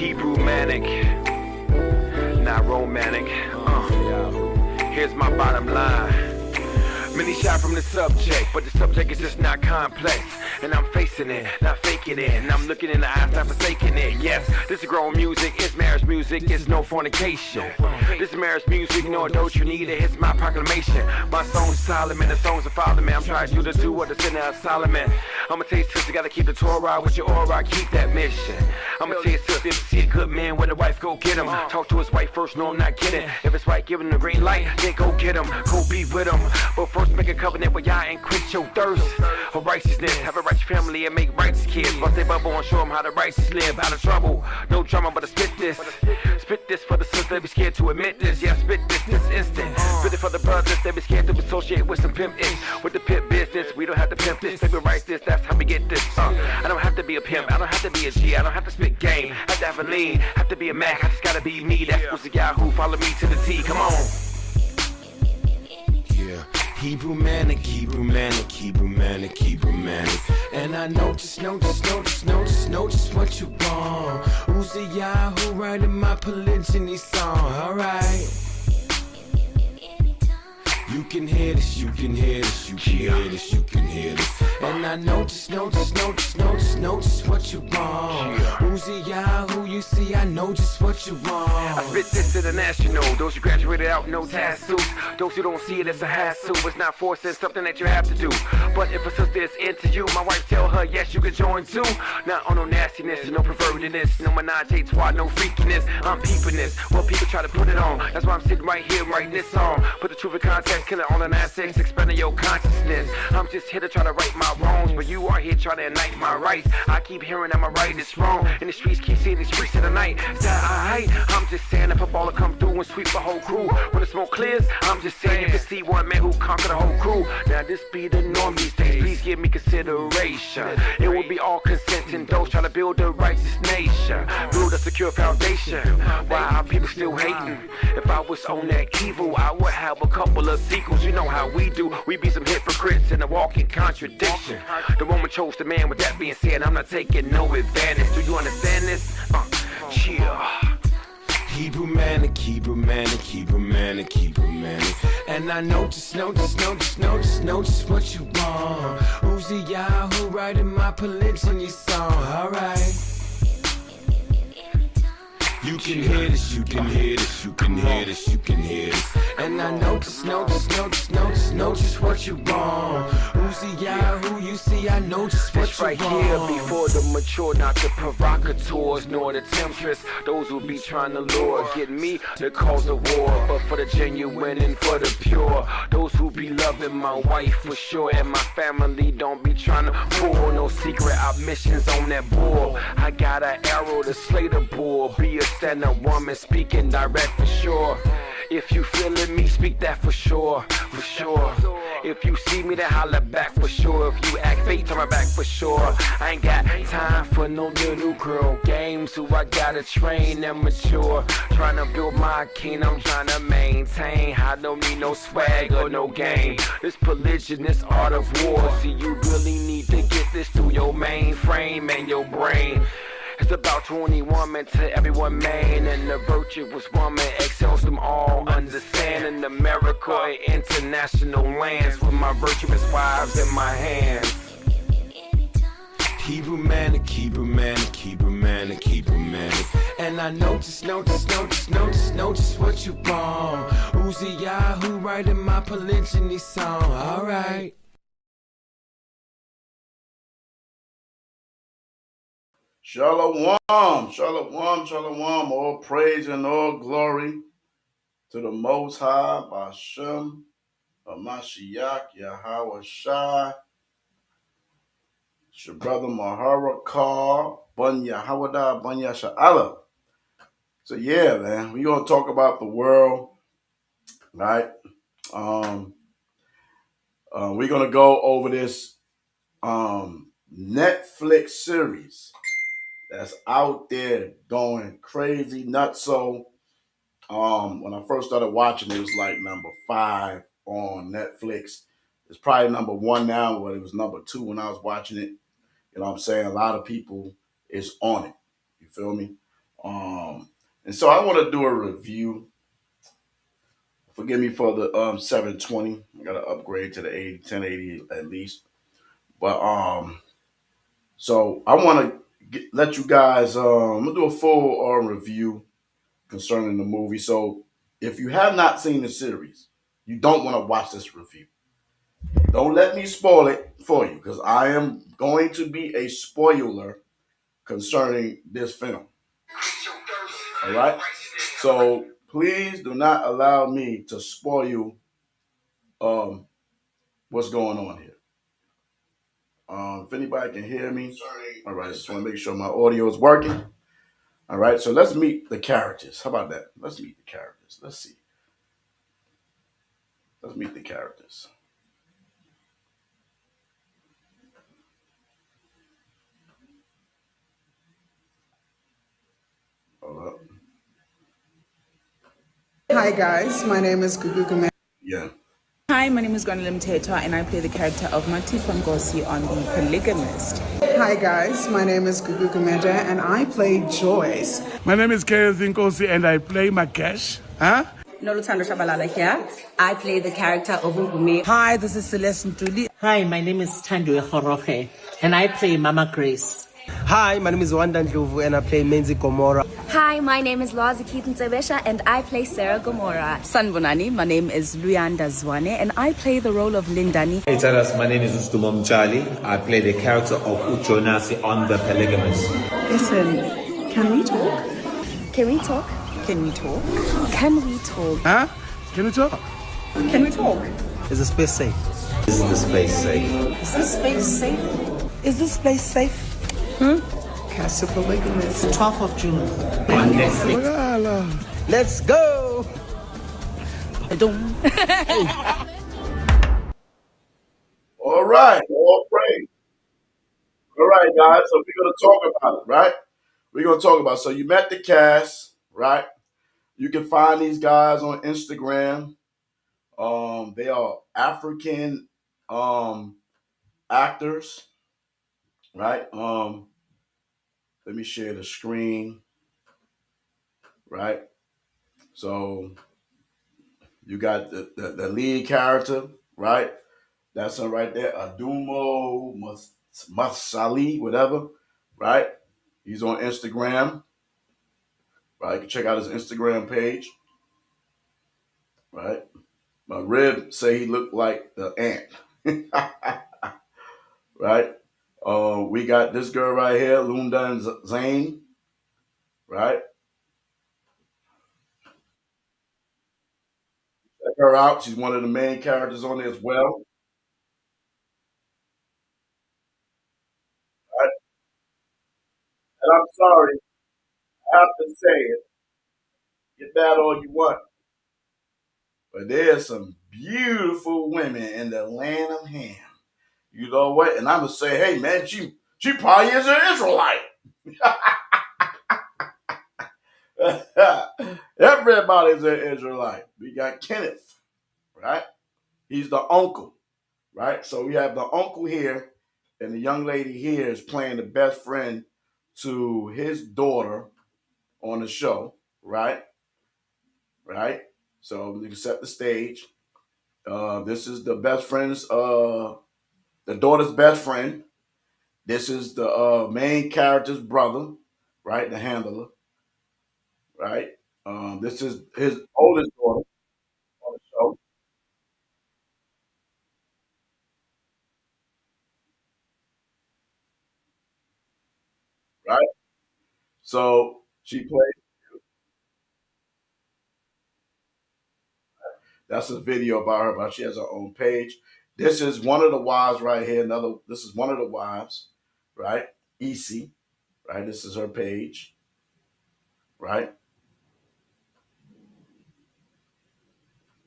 Hebrew manic, not romantic. Here's my bottom line. Many shot from the subject, but the subject is just not complex. And I'm facing it, not faking it. And I'm looking in the eyes, not forsaking it. Yes, this is grown music, it's marriage music, it's no fornication. This is marriage music, no adultery needed, it's my proclamation. My song's Solomon, the songs of Father, man. I'm trying you to do what the sinner of Solomon. I'ma tell you, sister, gotta keep the Torah with your aura, keep that mission. I'ma tell you, sister, if you see a good man with a wife, go get him. Talk to his wife first, no, I'm not kidding. If it's right, give him the green light, then go get him, go be with him. But first, make a covenant with Yah and quench your thirst for righteousness. Have a righteous family and make righteous kids. Bust their bubble and show them how the righteous live. Out of trouble, no drama, but I spit this. Spit this for the sisters, they be scared to admit this. Yeah, spit this instant. Spit it for the brothers, they be scared to associate with some pimp-ish. With the pimp business, we don't have to pimp this. They be write this, that's how we get this. I don't have to be a pimp, I don't have to be a G, I don't have to spit game. Have to have a lean, have to be a Mac, I just gotta be me. That's what's the guy who follow me to the T. Come on. Yeah. Hebrew manic, Hebrew manic, Hebrew manic, Hebrew manic. And I know just what you want. Who's the Yahoo writing my polygyny song? Alright. You can hear this, you can hear this, you can hear this, you can hear this. And I know just what you want. Who's the Yahoo you see, I know just what you want. I spit this international, those who graduated out, no tattoos. Those who don't see it as a hassle, it's not forcing something that you have to do. But if a sister is into you, my wife tell her yes, you can join too. Not on no nastiness, no pervertedness, no menage a trois, no freakiness. I'm peeping this, well people try to put it on. That's why I'm sitting right here writing this song. Put the truth in context, kill it all in assets, expanding your consciousness. I'm just here to try to right my wrongs, but you are here trying to ignite my rights. I keep hearing that my right is wrong, and the streets keep seeing these streets in the night. Is that alright? I'm just saying if a baller come through and sweep the whole crew, when the smoke clears, I'm just saying you can see one man who conquered the whole crew. Now this be the norm these days, please give me consideration. It will be all consenting, those trying to build a righteous nation, build a secure foundation. Why are people still hating? If I was on that evil, I would have a couple of sequels. You know how we do, we be some hypocrites in a walking contradiction. The woman chose the man, with that being said, I'm not taking no advantage. Do you understand this? Chill. Hebrew manic, Hebrew manic, Hebrew manic, Hebrew manic. And I know just what you want. Who's the Yahoo writing my polygyny song? Alright. You can hear this, you can hear this, you can hear this, you can hear this. And I know just what you want. Who's the Yahoo you see, I know just what you right want. Right here before the mature, not the provocateurs nor the temptress. Those who be trying to lure, get me to cause a war. But for the genuine and for the pure, those who be loving my wife for sure, and my family don't be trying to pull no secret missions on that bull. I got an arrow to slay the bull, be a stand-up woman speaking direct for sure. If you feeling me, speak that for sure, for sure. If you see me, then holla back for sure. If you act fake, turn my back for sure. I ain't got time for no little girl games, who I gotta train and mature. Trying to build my kingdom, trying to maintain. I don't need no swag or no game. This polygyny, this art of war. See, you really need to get this through your mainframe and your brain. It's about 20 women to everyone man, and the virtuous woman excels them all. Understanding America and international lands, with my virtuous wives in my hands. Hebrew manic, Hebrew manic, Hebrew manic, Hebrew manic. And I know just what you want. Who's the Yahoo writing my polygyny song? Alright. Shalom, shalom, shalom. All praise and all glory to the Most High, Bashem, Mashiach, Yahweh Shai. It's your brother Mahara Kar, Bun Yahawada, Bun Yasha'Allah. So yeah, man, we're gonna talk about the world, right? We're gonna go over this Netflix series that's out there going crazy nuts. So when I first started watching, it was like number 5 on Netflix. It's probably number 1 now, but it was number 2 when I was watching it. You know what I'm saying? A lot of people is on it. You feel me? And so I want to do a review. Forgive me for the 720. I got to upgrade to the 1080 at least. But so I want to let you guys. I'm gonna do a full review concerning the movie. So if you have not seen the series, you don't want to watch this review. Don't let me spoil it for you because I am going to be a spoiler concerning this film. All right. So please do not allow me to spoil um, what's going on here. If anybody can hear me, all right. Just want to make sure my audio is working. All right. So let's meet the characters. How about that? Let's meet the characters. Let's see. Let's meet the characters. Hold up. Hi guys, my name is Gugu Gumede. Yeah. Hi, my name is Gwanelim Teta and I play the character of Mati Pangosi on The Polygamist. Hi guys, my name is Gugu Gumede and I play Joyce. My name is Kenneth Nkosi and I play Makesh. Huh? Nolutando Shabalala here. I play the character of Ugumi. Hi, this is Celeste Ntuli. Hi, my name is Tando Khorohe, and I play Mama Grace. Hi, my name is Wanda Ndlovu and I play Menzi Gomora. Hi, my name is Lazi Keaton Zebesha and I play Sarah Gomora. Sanbonani, my name is Luyanda Zwane and I play the role of Lindani. Hey Taras, my name is Ustumom Charlie. I play the character of Ucho Nasi on The Polygamist. Listen, can we talk? Can we talk? Can we talk? Can we talk? Huh? Can we talk? Can we talk? Is the space safe? Is the space safe? Is this space safe? Is this place safe? Cast of Polygamist. 12th of June. On Netflix. Let's go! All right. All praise. All right, guys. So we're gonna talk about it, right? We're gonna talk about it. So you met the cast, right? You can find these guys on Instagram. They are African actors, right? Let me share the screen, right? So you got the lead character, right? That's him right there, Adumo Masali, whatever, right? He's on Instagram, right? You can check out his Instagram page, right? My rib say he looked like the ant, right? We got this girl right here, Lundan Zane, right? Check her out. She's one of the main characters on there as well. Right? And I'm sorry, I have to say it. Get that all you want. But there's some beautiful women in the land of Ham. You know what? And I'm gonna say, hey man, she probably is an Israelite. Everybody's an Israelite. We got Kenneth, right? He's the uncle, right? So we have the uncle here, and the young lady here is playing the best friend to his daughter on the show, right? Right? So you can set the stage. This is the best friend's, the daughter's best friend. This is the main character's brother, right? The handler, right? This is his oldest daughter on the show, right? So she plays. That's a video about her, but she has her own page. This is one of the wives right here. This is one of the wives, right? Isi, right? This is her page, right?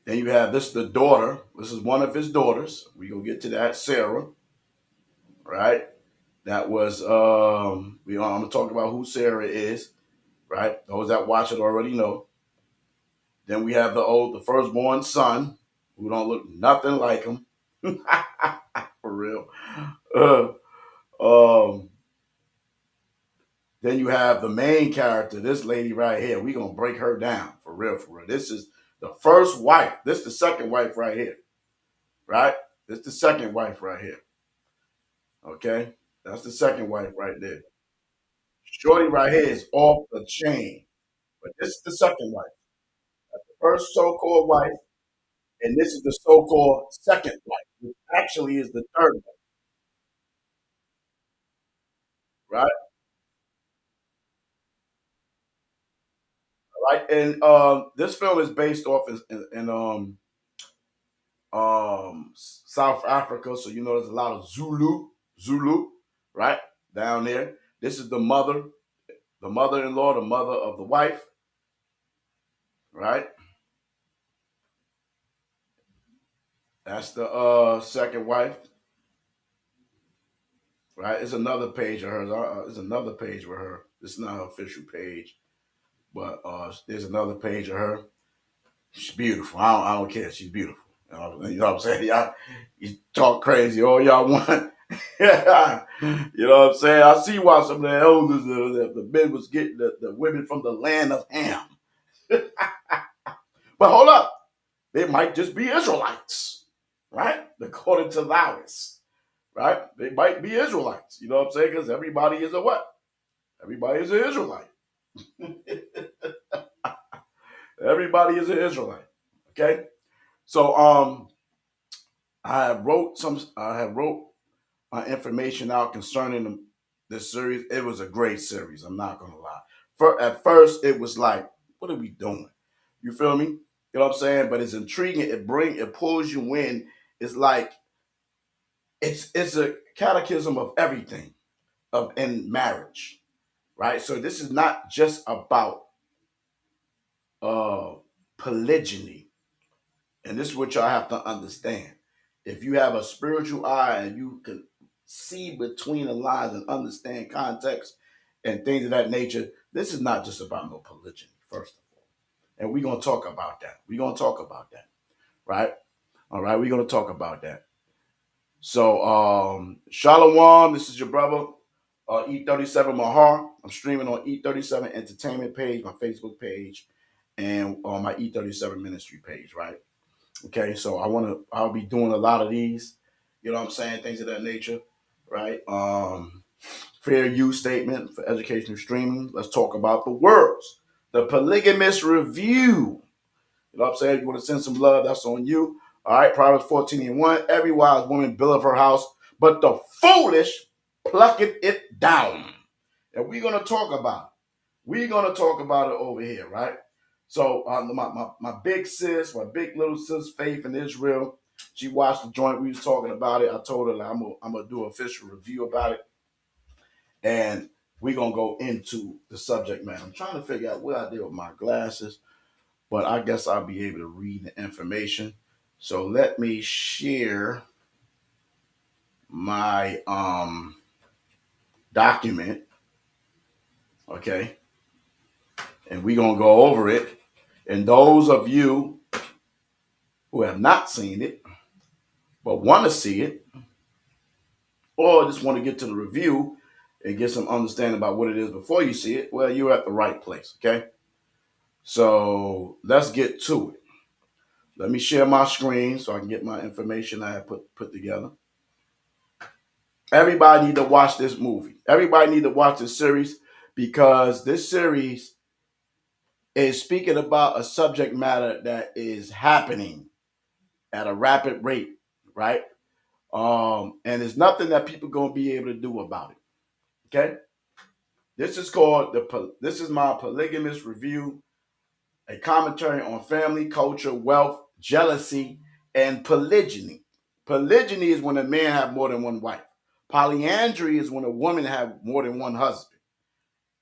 Then you have this, the daughter. This is one of his daughters. We gonna get to that, Sarah, right? That was I'm gonna talk about who Sarah is, right? Those that watch it already know. Then we have the firstborn son, who don't look nothing like him, for real. Um, Then you have the main character, this lady right here. We're gonna break her down for real, for real. This is the first wife. This is the second wife right here. Right? This is the second wife right here. Okay? That's the second wife right there. Shorty right here is off the chain. But this is the second wife. That's the first so-called wife, and this is the so-called second wife, which actually is the third wife, right? Right. And this film is based off in South Africa, so you know there's a lot of Zulu, right? Down there. This is the mother-in-law, the mother of the wife, right? That's the second wife, right? It's another page of hers. It's another page with her. It's not her official page, but there's another page of her. She's beautiful. I don't care. She's beautiful. You know what I'm saying? Y'all, you talk crazy all y'all want. Yeah. You know what I'm saying? I see why some of the elders, the men was getting the women from the land of Ham. But hold up. They might just be Israelites, right? According to Lawis, right? They might be Israelites. You know what I'm saying? Because everybody is a what? Everybody is an Israelite. Everybody is an Israelite. Okay? So I have wrote information out concerning this series. It was a great series. I'm not gonna lie. At first, it was like, what are we doing? You feel me? You know what I'm saying? But it's intriguing. It pulls you in. It's like it's a catechism of everything in marriage, right? So this is not just about polygyny, and this is what y'all have to understand. If you have a spiritual eye and you can see between the lines and understand context and things of that nature, this is not just about no polygyny, first of all. And we're going to talk about that. We're going to talk about that, right? All right, we're going to talk about that. So, Shalom, this is your brother, E37 Mahar. I'm streaming on E37 Entertainment page, my Facebook page, and on my E37 Ministry page, right? Okay, so I'll be doing a lot of these, you know what I'm saying, things of that nature, right? Fair use statement for educational streaming. Let's talk about the words. The Polygamist Review. You know what I'm saying? If you want to send some love, that's on you. All right, Proverbs 14:1. Every wise woman buildeth her house, but the foolish plucketh it down. And we're going to talk about it. We're going to talk about it over here, right? So my big sis, my big little sis, Faith in Israel, she watched the joint. We was talking about it. I told her like, I'm gonna do an official review about it, and we're gonna go into the subject matter. I'm trying to figure out what I did with my glasses, but I guess I'll be able to read the information. So let me share my document, okay, and we're gonna go over it. And those of you who have not seen it but want to see it, or just want to get to the review and get some understanding about what it is before you see it, well, you're at the right place, okay? So let's get to it. Let me share my screen so I can get my information I have put together. Everybody need to watch this movie. Everybody need to watch this series because this series is speaking about a subject matter that is happening at a rapid rate, right? And there's nothing that people gonna be able to do about it. Okay, this is called this is my Polygamist Review, a commentary on family, culture, wealth, jealousy, and polygyny. Polygyny is when a man have more than one wife. Polyandry is when a woman have more than one husband,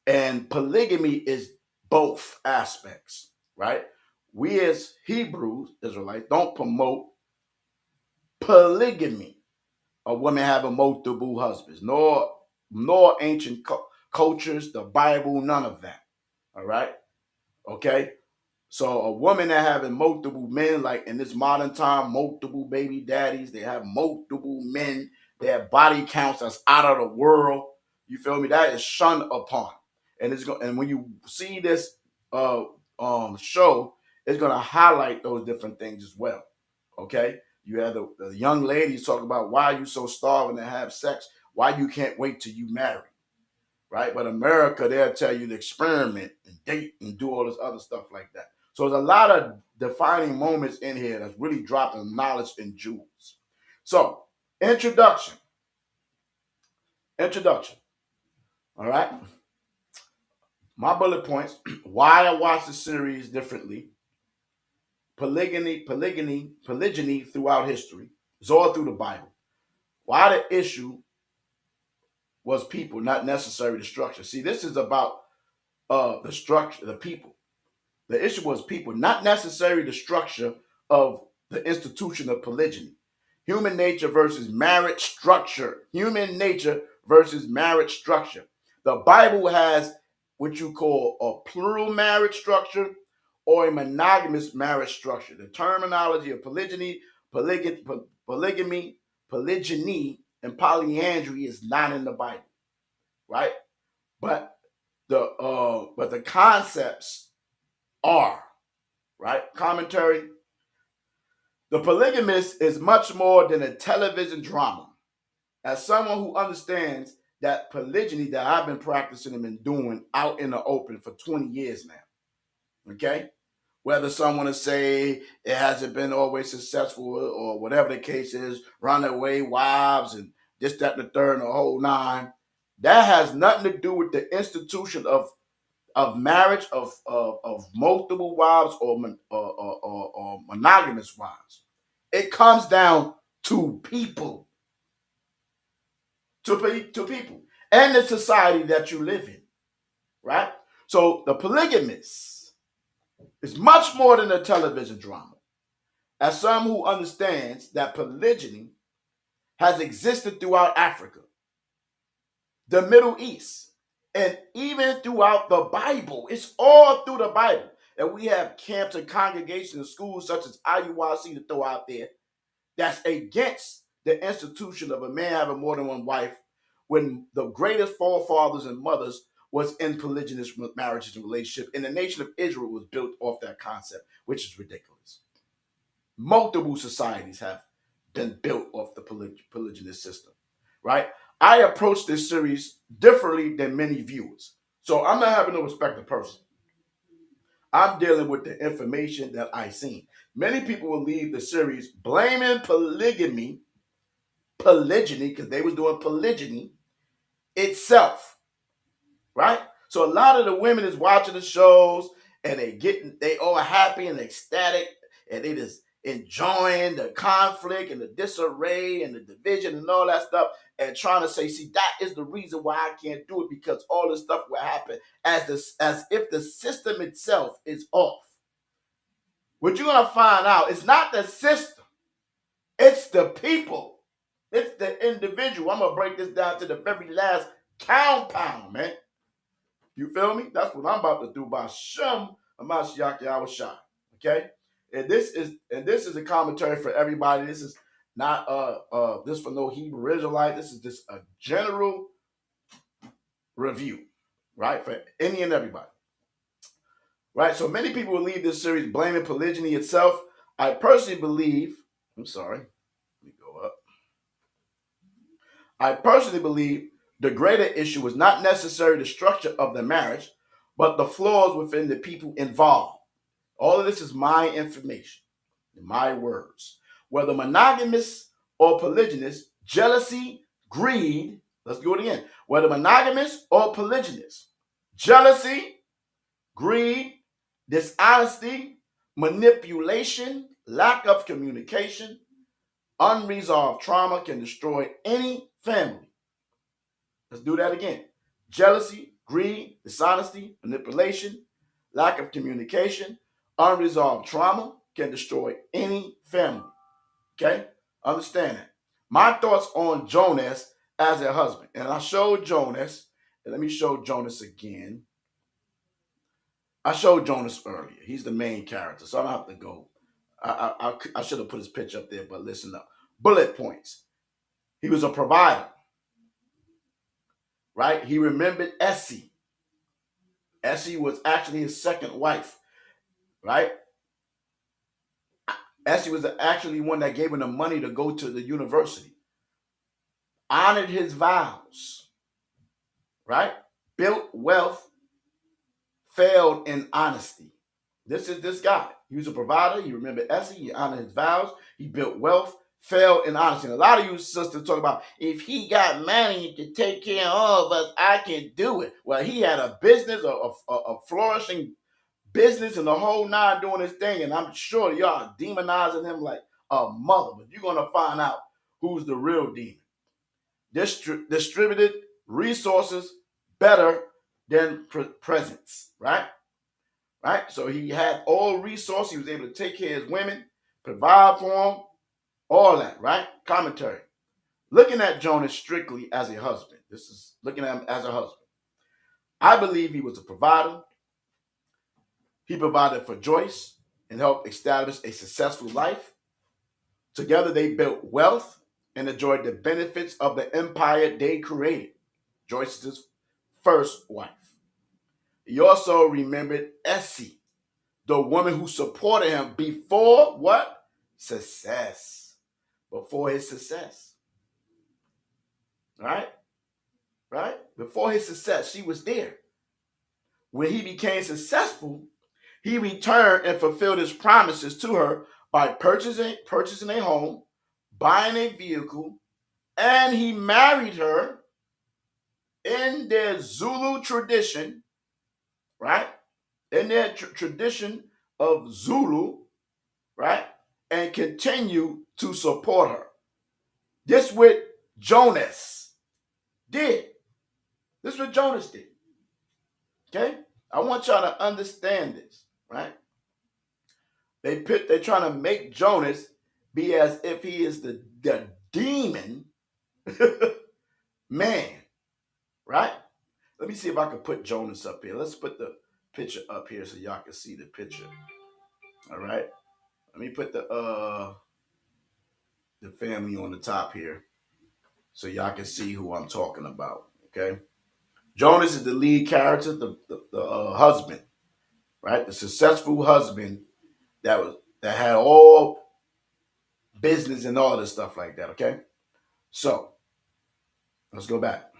and polygamy is both aspects. Right? We as Hebrews, Israelites, don't promote polygamy. A woman having multiple husbands, nor ancient cultures, the Bible, none of that. All right, okay. So a woman that having multiple men, like in this modern time, multiple baby daddies, they have multiple men, they have body counts that's out of the world. You feel me? That is shunned upon. and and when you see this show, it's going to highlight those different things as well. Okay, you have the young ladies talk about why you so starving to have sex, why you can't wait till you marry, right? But America, they'll tell you to experiment and date and do all this other stuff like that. So there's a lot of defining moments in here that's really dropping knowledge and jewels. So, introduction. All right. My bullet points, why I watch the series differently. Polygyny throughout history. It's all through the Bible. Why the issue was people, not necessarily the structure. See, this is about the structure, the people. The issue was people, not necessarily the structure of the institution of polygyny. Human nature versus marriage structure. Human nature versus marriage structure. The Bible has what you call a plural marriage structure or a monogamous marriage structure. The terminology of polygyny, polygamy, and polyandry is not in the Bible, right? But the concepts are, right? Commentary. The Polygamist is much more than a television drama. As someone who understands that polygyny that I've been practicing and been doing out in the open for 20 years now, okay? Whether someone to say it hasn't been always successful or whatever the case is, runaway wives and this, that, and the third, and the whole nine, that has nothing to do with the institution of marriage, of multiple wives or monogamous wives. It comes down to people, to people, and the society that you live in, right? So the polygamist is much more than a television drama. As someone who understands that polygyny has existed throughout Africa, the Middle East, and even throughout the Bible. It's all through the Bible. And we have camps and congregations and schools such as IUIC to throw out there that's against the institution of a man having more than one wife when the greatest forefathers and mothers was in polygynous marriages and relationships. And the nation of Israel was built off that concept, which is ridiculous. Multiple societies have been built off the polygynous system, right? I approach this series differently than many viewers. So I'm not having no respected person. I'm dealing with the information that I seen. Many people will leave the series blaming polygyny, because they was doing polygyny itself, right? So a lot of the women is watching the shows and they all happy and ecstatic and they just enjoying the conflict and the disarray and the division and all that stuff and trying to say, see, that is the reason why I can't do it, because all this stuff will happen as if the system itself is off. What you're going to find out is not the system. It's the people. It's the individual. I'm going to break this down to the very last compound, man. You feel me? That's what I'm about to do by Shem Amashiach Yahushua. Okay? And this is a commentary for everybody. This is not this for no Hebrew Israelite. This is just a general review, right? For any and everybody. Right? So many people will leave this series blaming polygyny itself. I personally believe, let me go up. I personally believe the greater issue was not necessarily the structure of the marriage, but the flaws within the people involved. All of this is my information, my words. Whether monogamous or polygynous, jealousy, greed, let's do it again. Whether monogamous or polygynous, jealousy, greed, dishonesty, manipulation, lack of communication, unresolved trauma can destroy any family. Let's do that again. Jealousy, greed, dishonesty, manipulation, lack of communication, unresolved trauma can destroy any family. Okay? Understand that. My thoughts on Jonas as a husband. And I showed Jonas, and let me show Jonas again. I showed Jonas earlier. He's the main character, so I don't have to go. I should have put his picture up there, but listen up. Bullet points. He was a provider, right? He remembered Essie. Essie was actually his second wife, right? Essie was actually one that gave him the money to go to the university, honored his vows, right? Built wealth, failed in honesty. This is this guy. He was a provider. He remembered Essie. He honored his vows. He built wealth, failed in honesty. And a lot of you sisters talk about, if he got money to take care of all of us, I can do it. Well, he had a business, a flourishing business and the whole nine doing his thing. And I'm sure y'all are demonizing him like a mother. But you're going to find out who's the real demon. Distributed resources better than presence, right? Right? So he had all resources. He was able to take care of his women, provide for them, all that, right? Commentary. Looking at Jonas strictly as a husband. This is looking at him as a husband. I believe he was a provider. He provided for Joyce and helped establish a successful life. Together they built wealth and enjoyed the benefits of the empire they created. Joyce's first wife. He also remembered Essie, the woman who supported him before what? Success. Before his success. Right? Right? Before his success, she was there. When he became successful, he returned and fulfilled his promises to her by purchasing a home, buying a vehicle, and he married her in their Zulu tradition, right? In their tradition of Zulu, right? And continue to support her. This what Jonas did. This is what Jonas did. Okay? I want y'all to understand this, right? They're trying to make Jonas be as if he is the demon man, right? Let me see if I can put Jonas up here. Let's put the picture up here so y'all can see the picture. All right. Let me put the family on the top here so y'all can see who I'm talking about. Okay. Jonas is the lead character, the husband, right? The successful husband that had all business and all this stuff like that. Okay. So let's go back.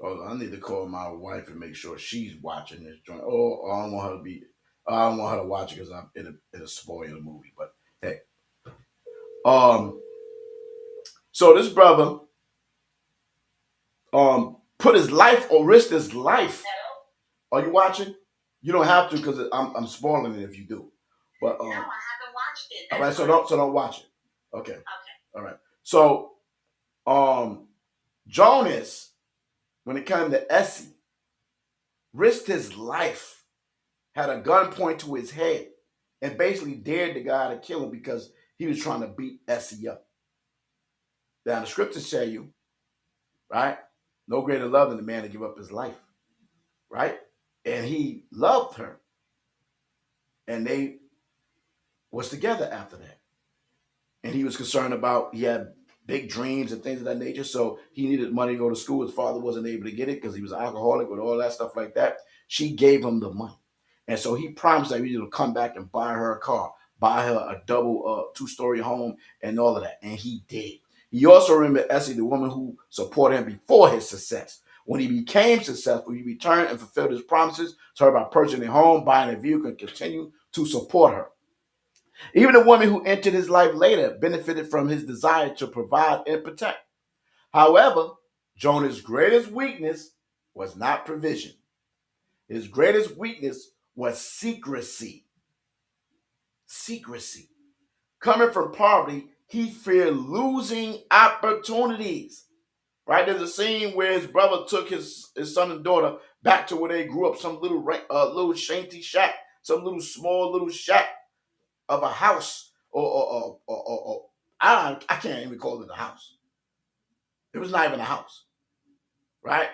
Oh, I need to call my wife and make sure she's watching this joint. Oh, I don't want her to watch it because it'll spoil the movie. But hey, so this brother, put his life or risked his life. Are you watching? You don't have to because I'm spoiling it if you do. But no, I haven't watched it. All right, so don't watch it. Okay. Okay. All right. So, Jonas, when it came to Essie, risked his life, had a gun point to his head, and basically dared the guy to kill him because he was trying to beat Essie up. Now, the scriptures tell you, right? No greater love than the man to give up his life, right? And he loved her. And they was together after that. And he was concerned about, he had big dreams and things of that nature. So he needed money to go to school. His father wasn't able to get it because he was an alcoholic with all that stuff like that. She gave him the money. And so he promised that he would come back and buy her a car, buy her a double two-story home and all of that. And he did. He also remembered Essie, the woman who supported him before his success. When he became successful, he returned and fulfilled his promises to her by purchasing a home, buying a vehicle, and continue to support her. Even the woman who entered his life later benefited from his desire to provide and protect. However, Jonah's greatest weakness was not provision. His greatest weakness was secrecy. Secrecy. Coming from poverty, he feared losing opportunities. Right? There's a scene where his brother took his son and daughter back to where they grew up, some little shanty shack, some little small little shack of a house, or I can't even call it a house. It was not even a house, right?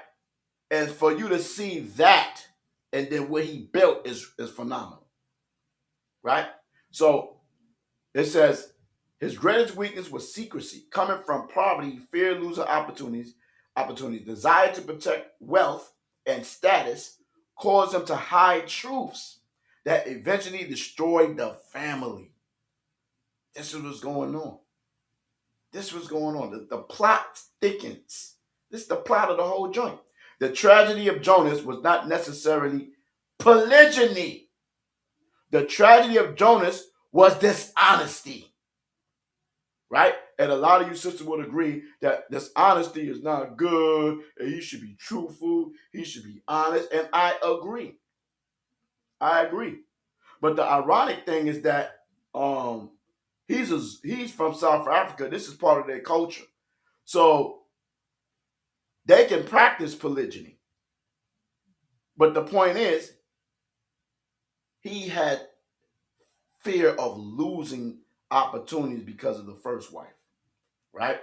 And for you to see that, and then what he built is phenomenal, right? So it says his greatest weakness was secrecy. Coming from poverty, he feared losing opportunities, desire to protect wealth, and status caused him to hide truths that eventually destroyed the family. This is what's going on. This was going on. The plot thickens. This is the plot of the whole joint. The tragedy of Jonas was not necessarily polygyny. The tragedy of Jonas was dishonesty. Right? And a lot of you sisters would agree that dishonesty is not good, and he should be truthful, he should be honest, and I agree. I agree. But the ironic thing is that he's from South Africa. This is part of their culture. So they can practice polygyny. But the point is, he had fear of losing opportunities because of the first wife. Right?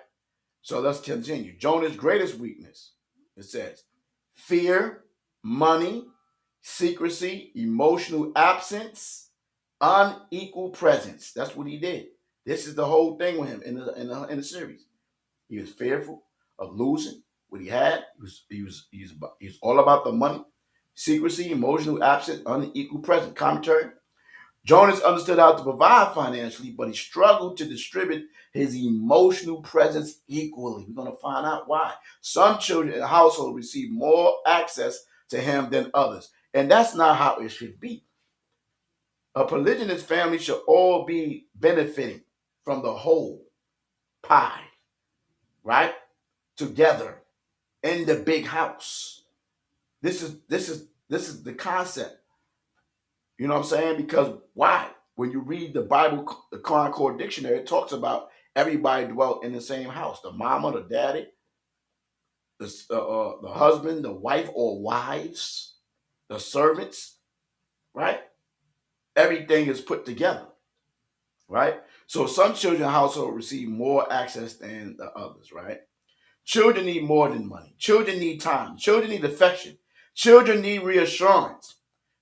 So let's continue. Jonah's greatest weakness, it says, fear, money, secrecy, emotional absence, unequal presence. That's what he did. This is the whole thing with him in the series. He was fearful of losing what he had. He was all about the money, secrecy, emotional absence, unequal presence. Commentary. Jonas understood how to provide financially, but he struggled to distribute his emotional presence equally. We're going to find out why. Some children in the household receive more access to him than others, and that's not how it should be. A polygynous family should all be benefiting from the whole pie, right? Together in the big house. This is the concept. You know what I'm saying? Because why? When you read the Bible, the Concord Dictionary, it talks about everybody dwelt in the same house. The mama, the daddy, the husband, the wife or wives, the servants, right? Everything is put together, right? So some children household receive more access than the others, right? Children need more than money. Children need time. Children need affection. Children need reassurance.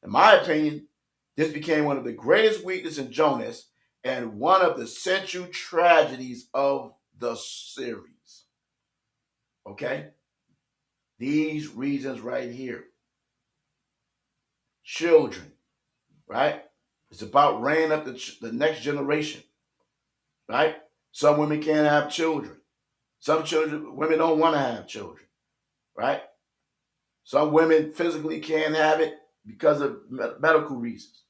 In my opinion, this became one of the greatest weaknesses in Jonas and one of the central tragedies of the series. Okay? These reasons right here. Children, right? It's about rearing up the next generation, right? Some women can't have children. Some women don't want to have children, right? Some women physically can't have it because of medical reasons.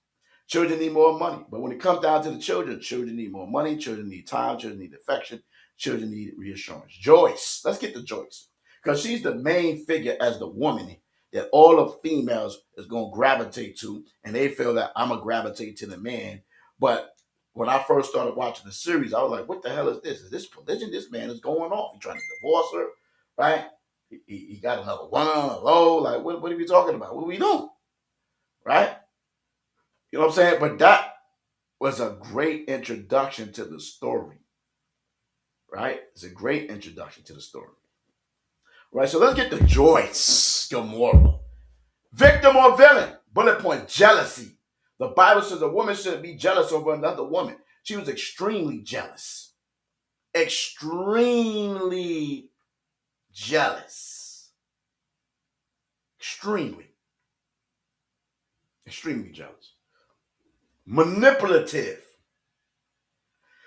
Children need more money. But when it comes down to the children need more money, children need time, children need affection, children need reassurance. Joyce, let's get to Joyce. Because she's the main figure as the woman that all of females is going to gravitate to, and they feel that I'm going to gravitate to the man. But when I first started watching the series, I was like, what the hell is this? Is this polygyny? This man is going off. He's trying to divorce her, right? He got another one on the low. Like, what are we talking about? What are we doing? Right? You know what I'm saying? But that was a great introduction to the story. Right? It's a great introduction to the story. Right? So let's get to Joyce Gomorrah. Victim or villain? Bullet point, jealousy. The Bible says a woman shouldn't be jealous over another woman. She was extremely jealous. Extremely jealous. Extremely jealous. Manipulative.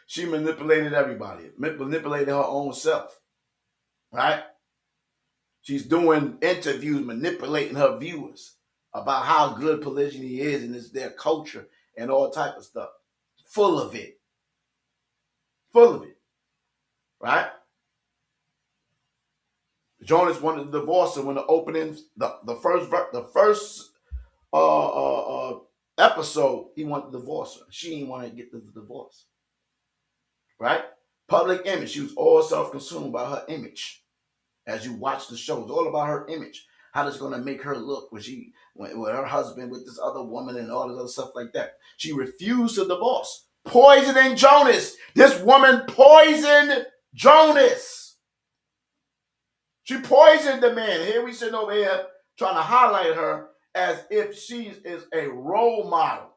She manipulated everybody. Manipulated her own self. Right? She's doing interviews, manipulating her viewers about how good polygyny is and it's their culture and all type of stuff. Full of it. Full of it. Right? Jonas wanted to divorce her when the opening, the first episode, he wanted to divorce her. She didn't want to get the divorce. Right? Public image. She was all self-consumed by her image. As you watch the show, it's all about her image. How it's going to make her look with her husband with this other woman and all this other stuff like that. She refused to divorce. Poisoning Jonas. This woman poisoned Jonas. She poisoned the man. Here we sitting over here trying to highlight her as if she is a role model.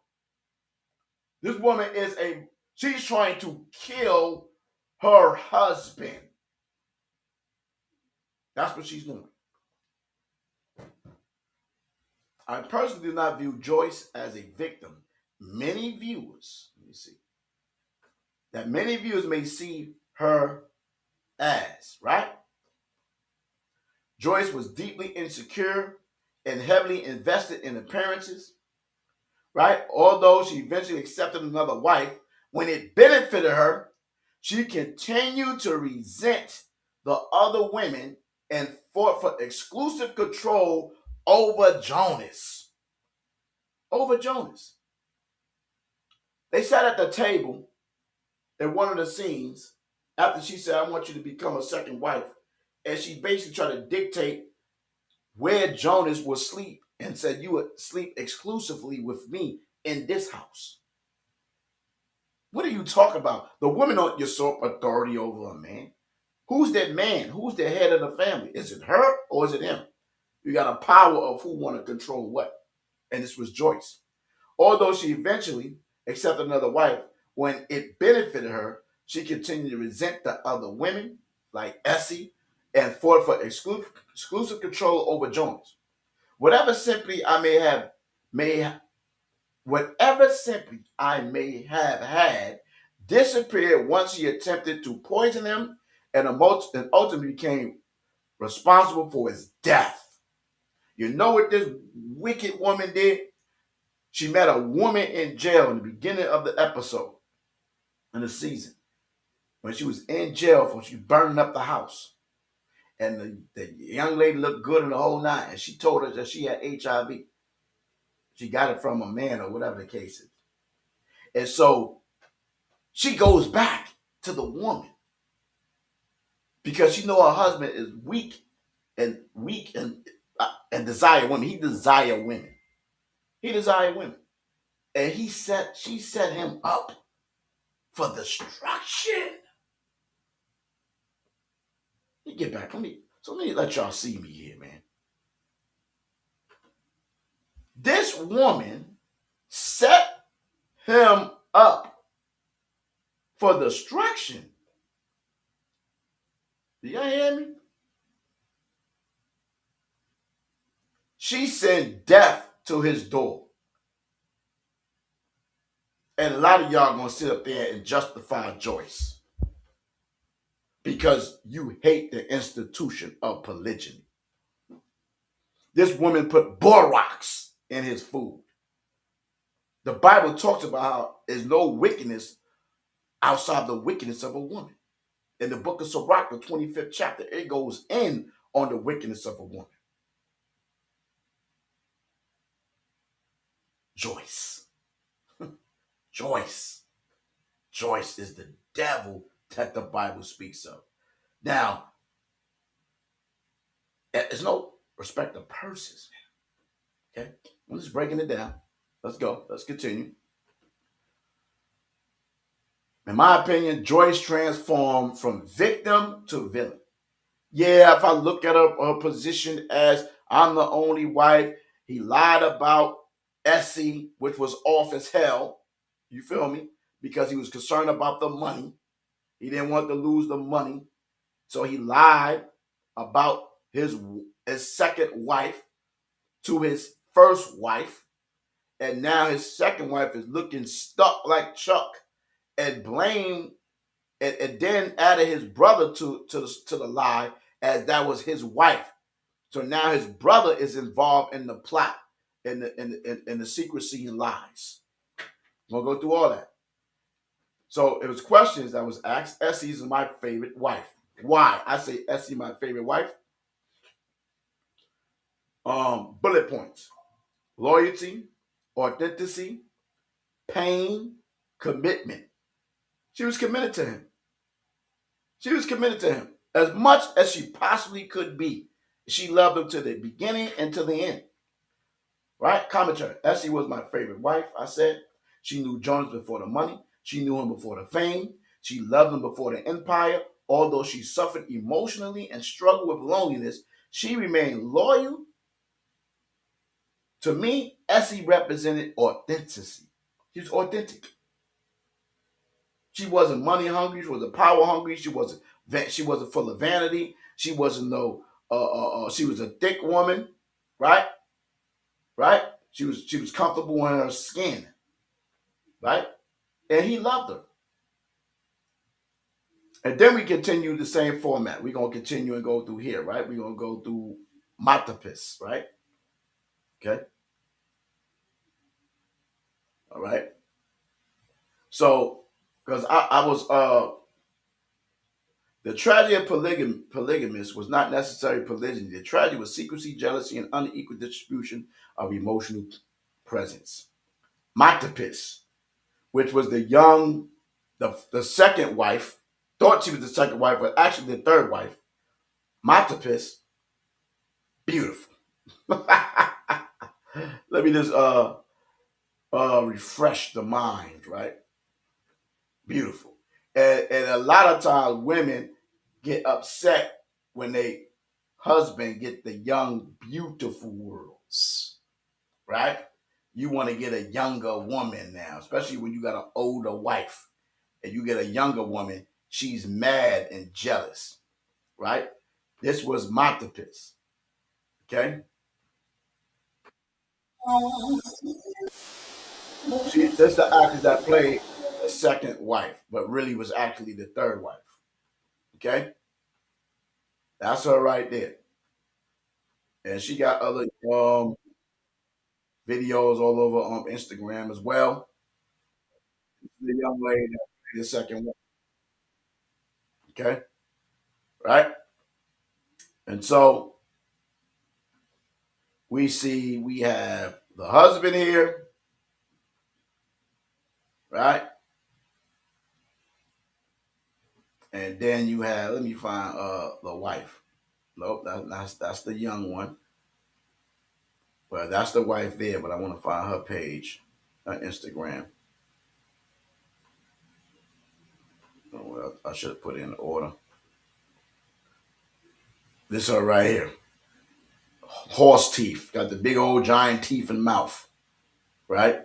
This woman she's trying to kill her husband. That's what she's doing. I personally do not view Joyce as a victim. Many viewers, let me see, that many viewers may see her as, right? Joyce was deeply insecure and heavily invested in appearances, right? Although she eventually accepted another wife, when it benefited her, she continued to resent the other women and fought for exclusive control over Jonas. Over Jonas. They sat at the table in one of the scenes after she said, I want you to become a second wife. And she basically tried to dictate where Jonas would sleep and said, you would sleep exclusively with me in this house. What are you talking about? The woman don't usurp authority over a man. Who's that man? Who's the head of the family? Is it her or is it him? You got a power of who want to control what. And this was Joyce. Although she eventually accepted another wife, when it benefited her, she continued to resent the other women, like Essie, and fought for exclusive control over Jonas. Whatever simply I may have had disappeared once she attempted to poison him and ultimately became responsible for his death. You know what this wicked woman did? She met a woman in jail in the beginning of the episode, in the season, when she was in jail for she burning up the house. And the young lady looked good in the whole night, and she told her that she had HIV. She got it from a man or whatever the case is. And so she goes back to the woman because she know her husband is weak and desire women. He desire women. He desire women. And she set him up for destruction. Let me get back. Let me let y'all see me here, man. This woman set him up for destruction. Do y'all hear me? She sent death to his door. And a lot of y'all gonna sit up there and justify Joyce because you hate the institution of polygyny. This woman put borax in his food. The Bible talks about how there's no wickedness outside the wickedness of a woman. In the book of Sirach, the 25th chapter, it goes in on the wickedness of a woman. Joyce. Joyce. Joyce is the devil that the Bible speaks of. Now, there's no respect of persons. Okay? I'm just breaking it down. Let's go. Let's continue. In my opinion, Joyce transformed from victim to villain. Yeah, if I look at her position as I'm the only wife, he lied about Essie, which was off as hell. You feel me? Because he was concerned about the money. He didn't want to lose the money. So he lied about his second wife to his first wife. And now his second wife is looking stuck like Chuck and blame and then added his brother to the lie as that was his wife. So now his brother is involved in the plot and the secrecy and lies. We'll go through all that. So it was questions that was asked. Essie is my favorite wife. Why? I say Essie my favorite wife. Bullet points: loyalty, authenticity, pain, commitment. She was committed to him. She was committed to him as much as she possibly could be. She loved him to the beginning and to the end. Right? Commentary. Essie was my favorite wife, I said. She knew Jonas before the money. She knew him before the fame. She loved him before the empire. Although she suffered emotionally and struggled with loneliness, she remained loyal. To me, Essie represented authenticity. She was authentic. She wasn't money hungry. She wasn't power hungry. She wasn't full of vanity. She wasn't she was a thick woman, right? right? She was comfortable in her skin, right? And he loved her. And then we continue the same format. We're gonna continue and go through here, right? We're gonna go through Matapis, right? Okay. All right. So, because I was the tragedy of polygamist was not necessarily polygyny. The tragedy was secrecy, jealousy, and unequal distribution of emotional presence. Matapis, which was the second wife, thought she was the second wife, but actually the third wife. Matapis, beautiful. Let me just refresh the mind, right? Beautiful. And a lot of times women get upset when they husband get the young, beautiful worlds, right? You want to get a younger woman now, especially when you got an older wife and you get a younger woman, she's mad and jealous, right? This was Matapis, okay? That's the actress that played the second wife, but really was actually the third wife, okay? That's her right there. And she got other videos all over Instagram as well. The young lady that played the second one, okay? Right? And so we have the husband here, right? And then you have, let me find the wife. Nope, that's the young one. Well, that's the wife there, but I want to find her page on Instagram. Oh, well, I should have put it in order. This her right here. Horse teeth. Got the big old giant teeth and mouth. Right?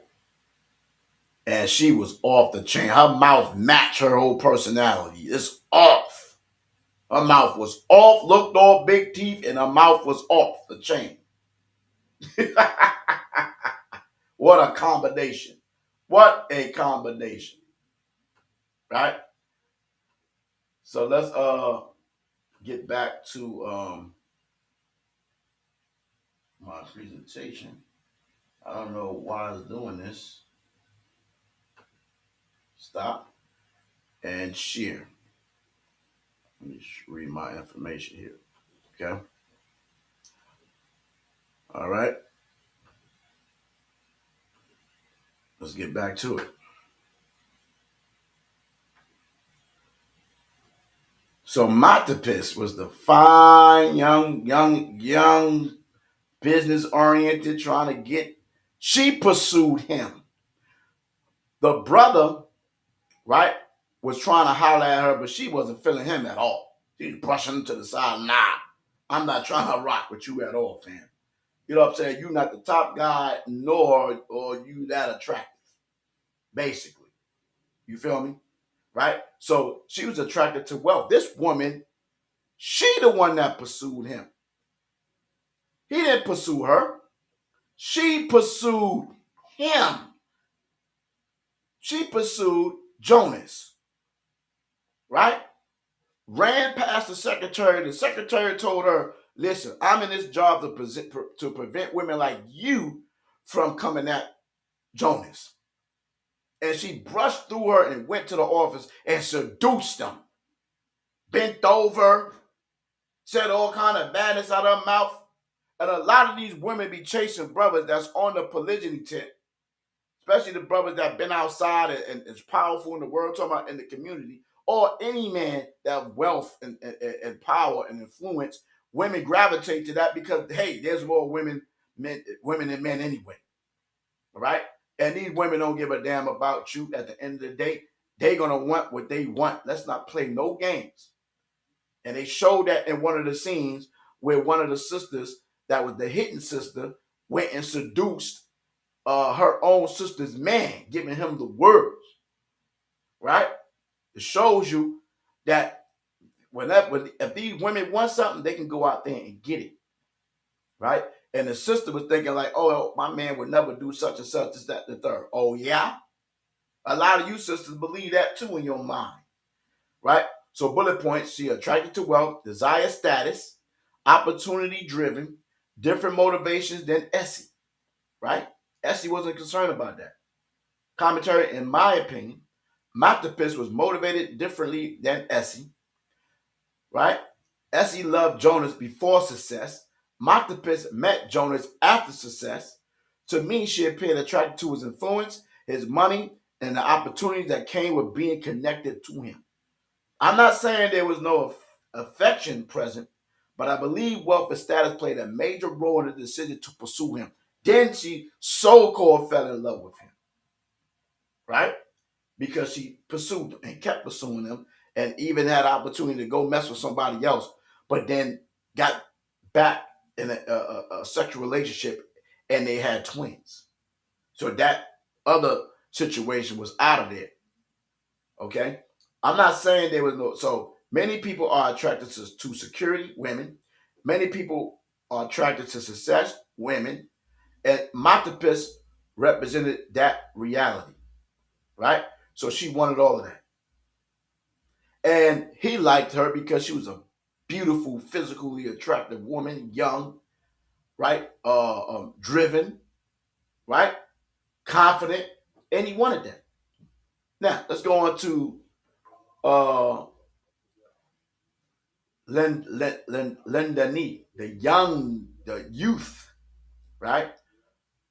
And she was off the chain. Her mouth matched her whole personality. It's off. Her mouth was off, looked all big teeth, and her mouth was off the chain. What a combination. What a combination. Right? So let's get back to my presentation. I don't know why it's doing this. Stop and share. Let me read my information here. Okay. All right. Let's get back to it. So Matapis was the fine, young, business oriented, trying to get. She pursued him. The brother, right, was trying to holler at her, but she wasn't feeling him at all. She's brushing him to the side. Nah, I'm not trying to rock with you at all, fam. You know what I'm saying? You're not the top guy, nor or you that attractive. Basically, you feel me? Right? So she was attracted to wealth. This woman, she the one that pursued him. He didn't pursue her. She pursued him. She pursued Jonas, right? Ran past the secretary. The secretary told her, listen, I'm in this job to prevent women like you from coming at Jonas. And she brushed through her and went to the office and seduced him. Bent over, said all kind of badness out of her mouth. And a lot of these women be chasing brothers that's on the polygyny tip, especially the brothers that been outside and is powerful in the world, talking about in the community, or any man that have wealth and power and influence. Women gravitate to that because, hey, there's more women than men anyway. All right? And these women don't give a damn about you at the end of the day. They're going to want what they want. Let's not play no games. And they showed that in one of the scenes where one of the sisters that was the hitting sister went and seduced her own sister's man, giving him the words, right? It shows you that if these women want something, they can go out there and get it, right? And the sister was thinking like, oh, my man would never do such and such as that, the third. Oh, yeah? A lot of you sisters believe that too in your mind, right? So bullet points, she attracted to wealth, desire status, opportunity driven, different motivations than Essie, right? Essie wasn't concerned about that. Commentary, in my opinion, Matapis was motivated differently than Essie, right? Essie loved Jonas before success. Matapis met Jonas after success. To me, she appeared attracted to his influence, his money, and the opportunities that came with being connected to him. I'm not saying there was no affection present, but I believe wealth and status played a major role in the decision to pursue him. Then she so-called fell in love with him, right? Because she pursued him and kept pursuing him and even had opportunity to go mess with somebody else, but then got back in a sexual relationship and they had twins. So that other situation was out of there, okay? I'm not saying there was no, so many people are attracted to security, women. Many people are attracted to success, women. And Matapis represented that reality, right? So she wanted all of that. And he liked her because she was a beautiful, physically attractive woman, young, right? Driven, right? Confident. And he wanted that. Now, let's go on to Lendani, the youth, right?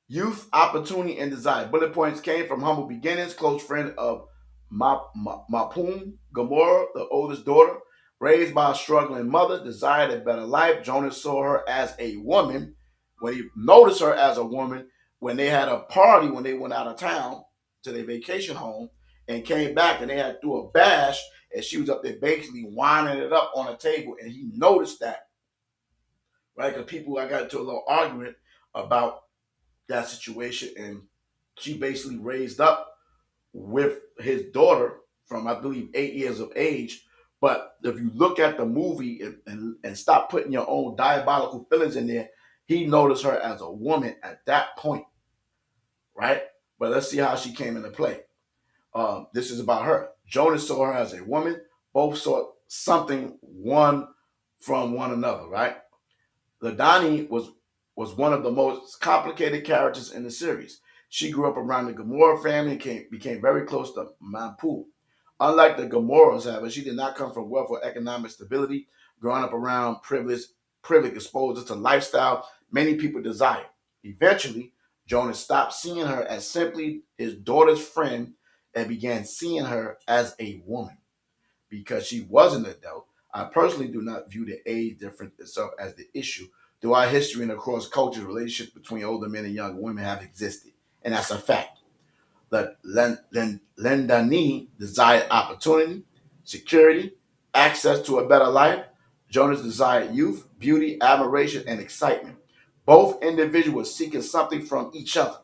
Youth, opportunity, and desire. Bullet points: came from humble beginnings, close friend of Mapum, Gomorrah, the oldest daughter, raised by a struggling mother, desired a better life. Jonas saw her as a woman. When he noticed her as a woman, when they had a party, when they went out of town to their vacation home and came back and they had to do a bash, and she was up there basically winding it up on a table, and he noticed that, right? Because I got into a little argument about that situation, and she basically raised up with his daughter from, I believe, 8 years of age. But if you look at the movie and stop putting your own diabolical feelings in there, he noticed her as a woman at that point, right? But let's see how she came into play. This is about her. Jonas saw her as a woman. Both saw something one from one another, right? Ladani was one of the most complicated characters in the series. She grew up around the Gomorrah family and became very close to Mampu. Unlike the Gomorrahs, however, she did not come from wealth or economic stability, growing up around privilege exposure to lifestyle many people desire. Eventually, Jonas stopped seeing her as simply his daughter's friend and began seeing her as a woman. Because she was an adult, I personally do not view the age difference itself as the issue. Throughout history and across cultures, relationships between older men and young women have existed. And that's a fact. But Lendani desired opportunity, security, access to a better life. Jonas desired youth, beauty, admiration, and excitement. Both individuals seeking something from each other,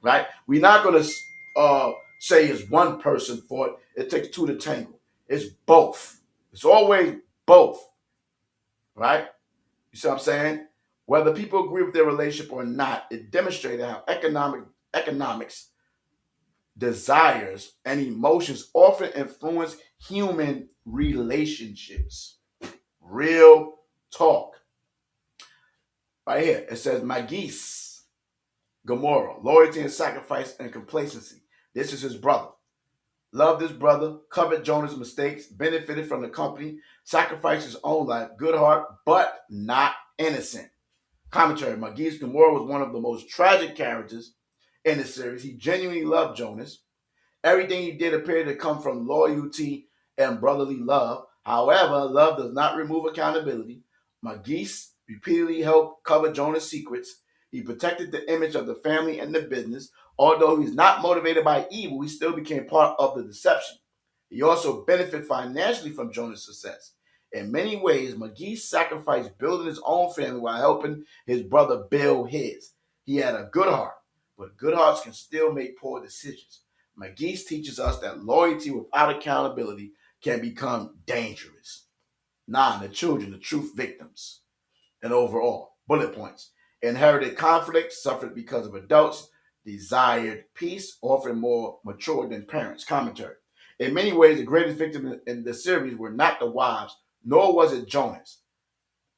right? We're not going to say it's one person for it. It takes two to tango. It's both. It's always both, right? You see what I'm saying? Whether people agree with their relationship or not, it demonstrated how economics, desires, and emotions often influence human relationships. Real talk. Right here, it says Magis, Gomorrah, loyalty and sacrifice and complacency. This is his brother. Loved his brother, covered Jonah's mistakes, benefited from the company, sacrificed his own life, good heart, but not innocent. Commentary: Magis Gomorrah was one of the most tragic characters in the series. He genuinely loved Jonas. Everything he did appeared to come from loyalty and brotherly love. However, love does not remove accountability. Magis repeatedly helped cover Jonas' secrets. He protected the image of the family and the business. Although he's not motivated by evil, he still became part of the deception. He also benefited financially from Jonas' success. In many ways, Magis sacrificed building his own family while helping his brother build his. He had a good heart, but good hearts can still make poor decisions. Magis teaches us that loyalty without accountability can become dangerous. 9. The children, the truth victims. And overall, bullet points. Inherited conflict, suffered because of adults, desired peace, often more mature than parents. Commentary. In many ways, the greatest victim in the series were not the wives, nor was it Jonas.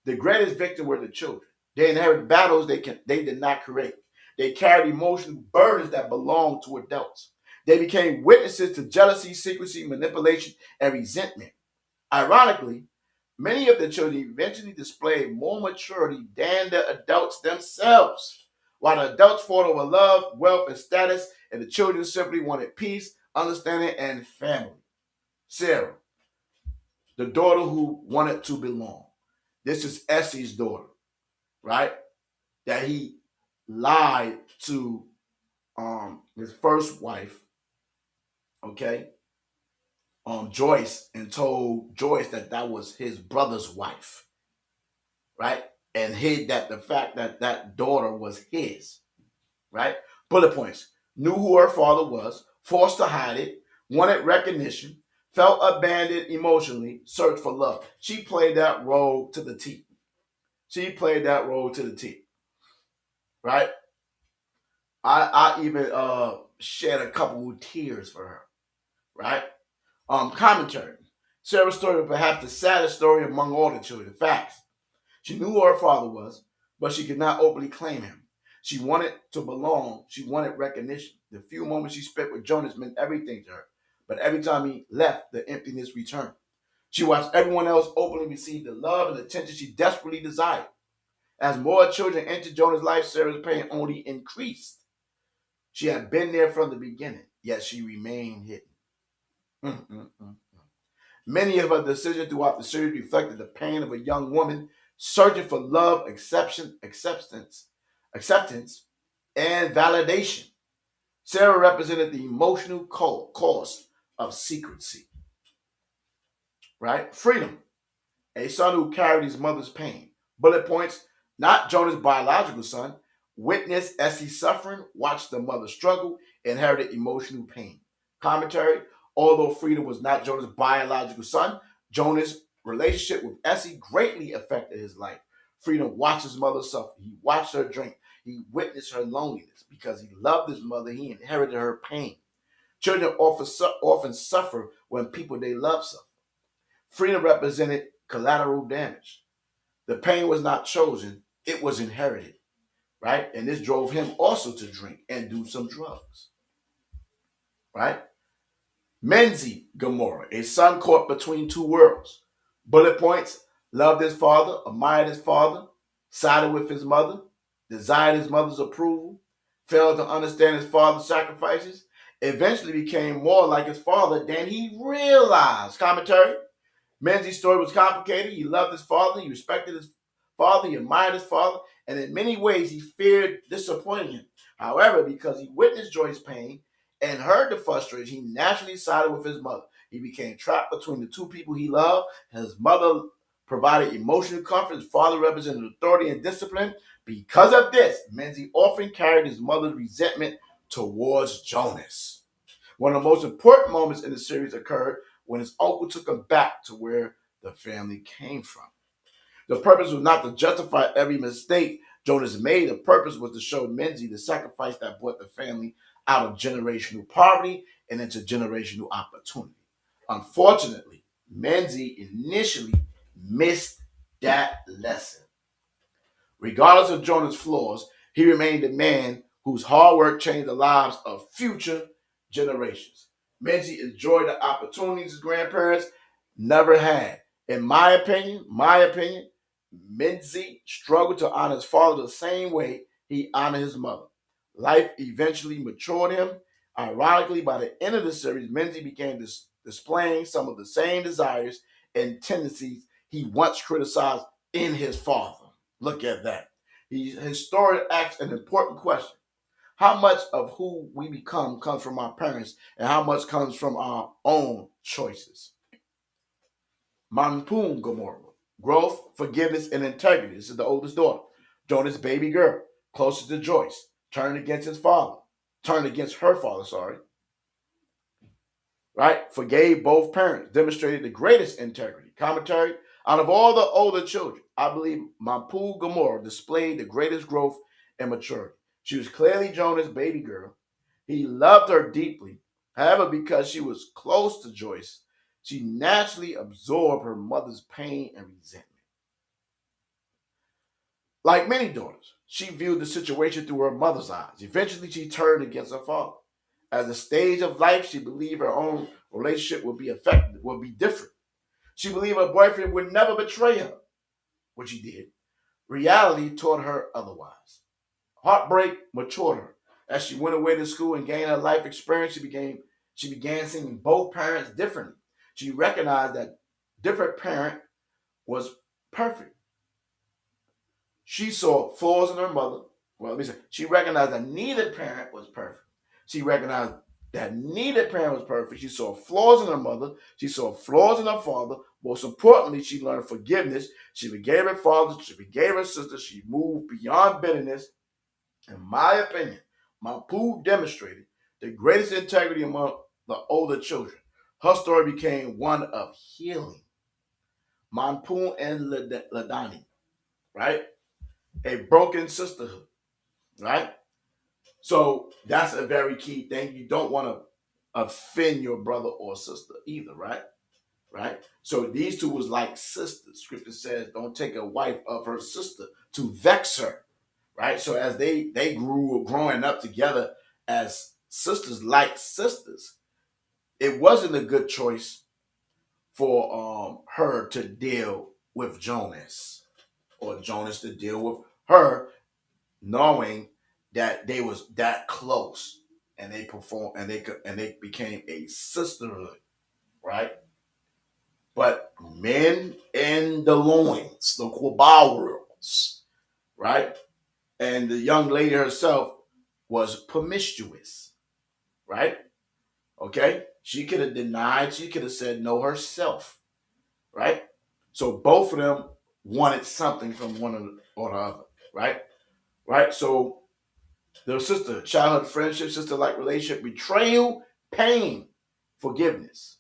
The greatest victim were the children. They inherited battles they did not create. They carried emotional burdens that belonged to adults. They became witnesses to jealousy, secrecy, manipulation, and resentment. Ironically, many of the children eventually displayed more maturity than the adults themselves. While the adults fought over love, wealth, and status, and the children simply wanted peace, understanding, and family. Sarah, the daughter who wanted to belong. This is Essie's daughter, right? That he lied to his first wife, okay, Joyce, and told Joyce that was his brother's wife, right? And hid that the fact that daughter was his, right? Bullet points. Knew who her father was, forced to hide it, wanted recognition, felt abandoned emotionally, searched for love. She played that role to the T. She played that role to the T, right? I even shed a couple of tears for her, right? Commentary. Sarah's story was perhaps the saddest story among all the children. Facts. She knew who her father was, but she could not openly claim him. She wanted to belong. She wanted recognition. The few moments she spent with Jonas meant everything to her, but every time he left, the emptiness returned. She watched everyone else openly receive the love and attention she desperately desired. As more children entered Jonas' life, Sarah's pain only increased. She had been there from the beginning, yet she remained hidden. Many of her decisions throughout the series reflected the pain of a young woman searching for love, acceptance, and validation. Sarah represented the emotional cost of secrecy, right? Freedom, a son who carried his mother's pain. Bullet points, not Jonah's biological son, witnessed Essie's suffering, watched the mother struggle, inherited emotional pain. Commentary, although Freedom was not Jonah's biological son, Jonah's relationship with Essie greatly affected his life. Freedom watched his mother suffer. He watched her drink. He witnessed her loneliness. Because he loved his mother, he inherited her pain. Children often suffer when people they love suffer. Freedom represented collateral damage. The pain was not chosen, it was inherited, right? And this drove him also to drink and do some drugs, right? Menzi Gomorrah, a son caught between two worlds. Bullet points, loved his father, admired his father, sided with his mother, desired his mother's approval, failed to understand his father's sacrifices, eventually became more like his father than he realized. Commentary. Menzies' story was complicated. He loved his father. He respected his father. He admired his father. And in many ways, he feared disappointing him. However, because he witnessed Joy's pain and heard the frustration, he naturally sided with his mother. He became trapped between the two people he loved. His mother provided emotional comfort. His father represented authority and discipline. Because of this, Menzies often carried his mother's resentment towards Jonas. One of the most important moments in the series occurred when his uncle took him back to where the family came from. The purpose was not to justify every mistake Jonas made. The purpose was to show Menzies the sacrifice that brought the family out of generational poverty and into generational opportunity. Unfortunately, Menzies initially missed that lesson. Regardless of Jonas' flaws, he remained a man whose hard work changed the lives of future generations. Menzies enjoyed the opportunities his grandparents never had. In my opinion, Menzies struggled to honor his father the same way he honored his mother. Life eventually matured him. Ironically, by the end of the series, Menzies began displaying some of the same desires and tendencies he once criticized in his father. Look at that. His story asks an important question. How much of who we become comes from our parents and how much comes from our own choices? Manpun Gomorrah. Growth, forgiveness, and integrity. This is the oldest daughter. Jonah's baby girl, closest to Joyce, turned against her father, right? Forgave both parents, demonstrated the greatest integrity. Commentary, Out of all the older children, I believe Mapu Gamora displayed the greatest growth and maturity. She was clearly Jonah's baby girl. He loved her deeply. However, because she was close to Joyce, she naturally absorbed her mother's pain and resentment. Like many daughters, she viewed the situation through her mother's eyes. Eventually, she turned against her father. As a stage of life, she believed her own relationship would be affected, would be different. She believed her boyfriend would never betray her, which he did. Reality taught her otherwise. Heartbreak matured her. As she went away to school and gained her life experience, she began seeing both parents differently. She recognized that different parent was perfect. She saw flaws in her mother. Well, let me say, she recognized that neither parent was perfect. She recognized that neither parent was perfect. She saw flaws in her mother. She saw flaws in her father. Most importantly, she learned forgiveness. She forgave her father. She forgave her sister. She moved beyond bitterness. In my opinion, Mapu demonstrated the greatest integrity among the older children. Her story became one of healing. Manpu and Ladani, right? A broken sisterhood, right? So that's a very key thing. You don't want to offend your brother or sister either, right? Right? So these two was like sisters. Scripture says, don't take a wife of her sister to vex her, right? So as they grew growing up together as sisters, like sisters, it wasn't a good choice for her to deal with Jonas or Jonas to deal with her, knowing that they was that close and they performed and they became a sisterhood, right? But men in the loins, the quabarils, right? And the young lady herself was promiscuous, right? Okay? She could have denied, she could have said no herself, right? So both of them wanted something from one or the other, right? Right? So their sister, childhood friendship, sister-like relationship, betrayal, pain, forgiveness.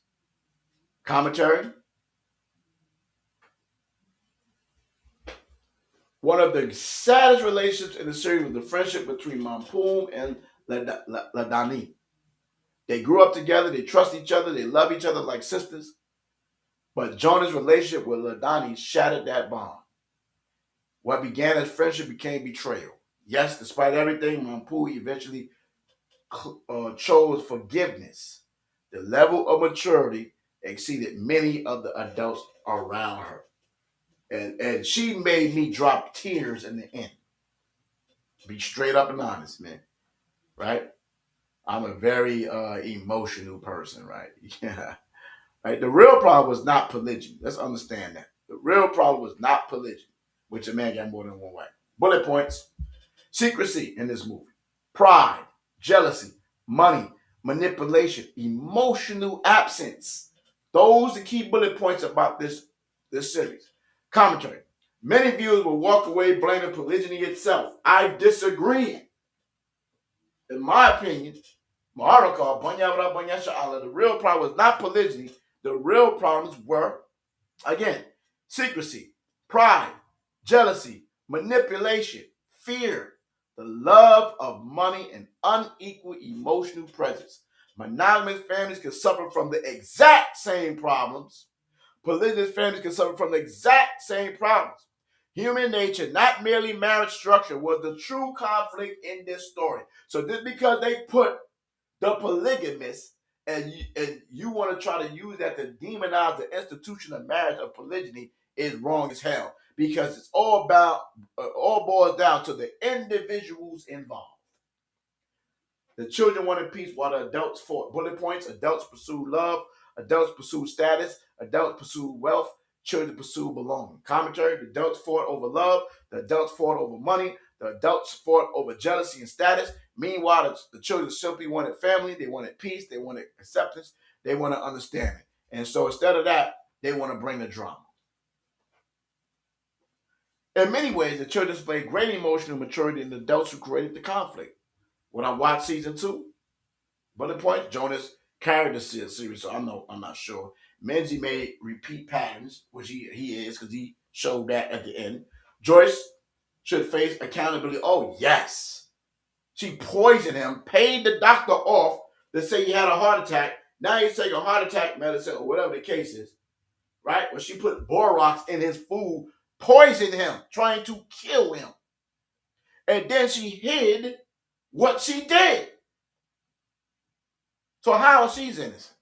Commentary. One of the saddest relationships in the series was the friendship between Mampum and Ladani. They grew up together, they trust each other, they love each other like sisters. But Jonah's relationship with Ladani shattered that bond. What began as friendship became betrayal. Yes, despite everything, Mampu eventually chose forgiveness. The level of maturity exceeded many of the adults around her. And she made me drop tears in the end. Be straight up and honest, man. Right? I'm a very emotional person, right? Yeah. Right? The real problem was not polygyny. Let's understand that. The real problem was not polygyny, which a man got more than one wife. Bullet points. Secrecy in this movie. Pride, jealousy, money, manipulation, emotional absence. Those are the key bullet points about this series. Commentary. Many viewers will walk away blaming polygyny itself. I disagree. In my opinion, the real problem was not polygyny. The real problems were, again, secrecy, pride, jealousy, manipulation, fear, the love of money, and unequal emotional presence. Monogamous families can suffer from the exact same problems. Polygynous families can suffer from the exact same problems. Human nature, not merely marriage structure, was the true conflict in this story. So just because they put the polygamist and you want to try to use that to demonize the institution of marriage of polygyny is wrong as hell, because it's all boils down to the individuals involved. The children wanted peace while the adults fought. Bullet points. Adults pursue love. Adults pursue status. Adults pursue wealth. Children pursue belonging. Commentary. The adults fought over love. The adults fought over money. The adults fought over jealousy and status. Meanwhile, the children simply wanted family. They wanted peace. They wanted acceptance. They wanted understanding. And so instead of that, they want to bring the drama. In many ways, the children displayed great emotional maturity in the adults who created the conflict. When I watched season 2, bullet point, Jonas carried the series, so I'm not sure. Menzie may repeat patterns, which he is, because he showed that at the end. Joyce should face accountability. Oh, yes. She poisoned him, paid the doctor off to say he had a heart attack. Now he's taking heart attack medicine or whatever the case is, right? When she put borax in his food, poisoned him, trying to kill him. And then she hid what she did. So how is she innocent?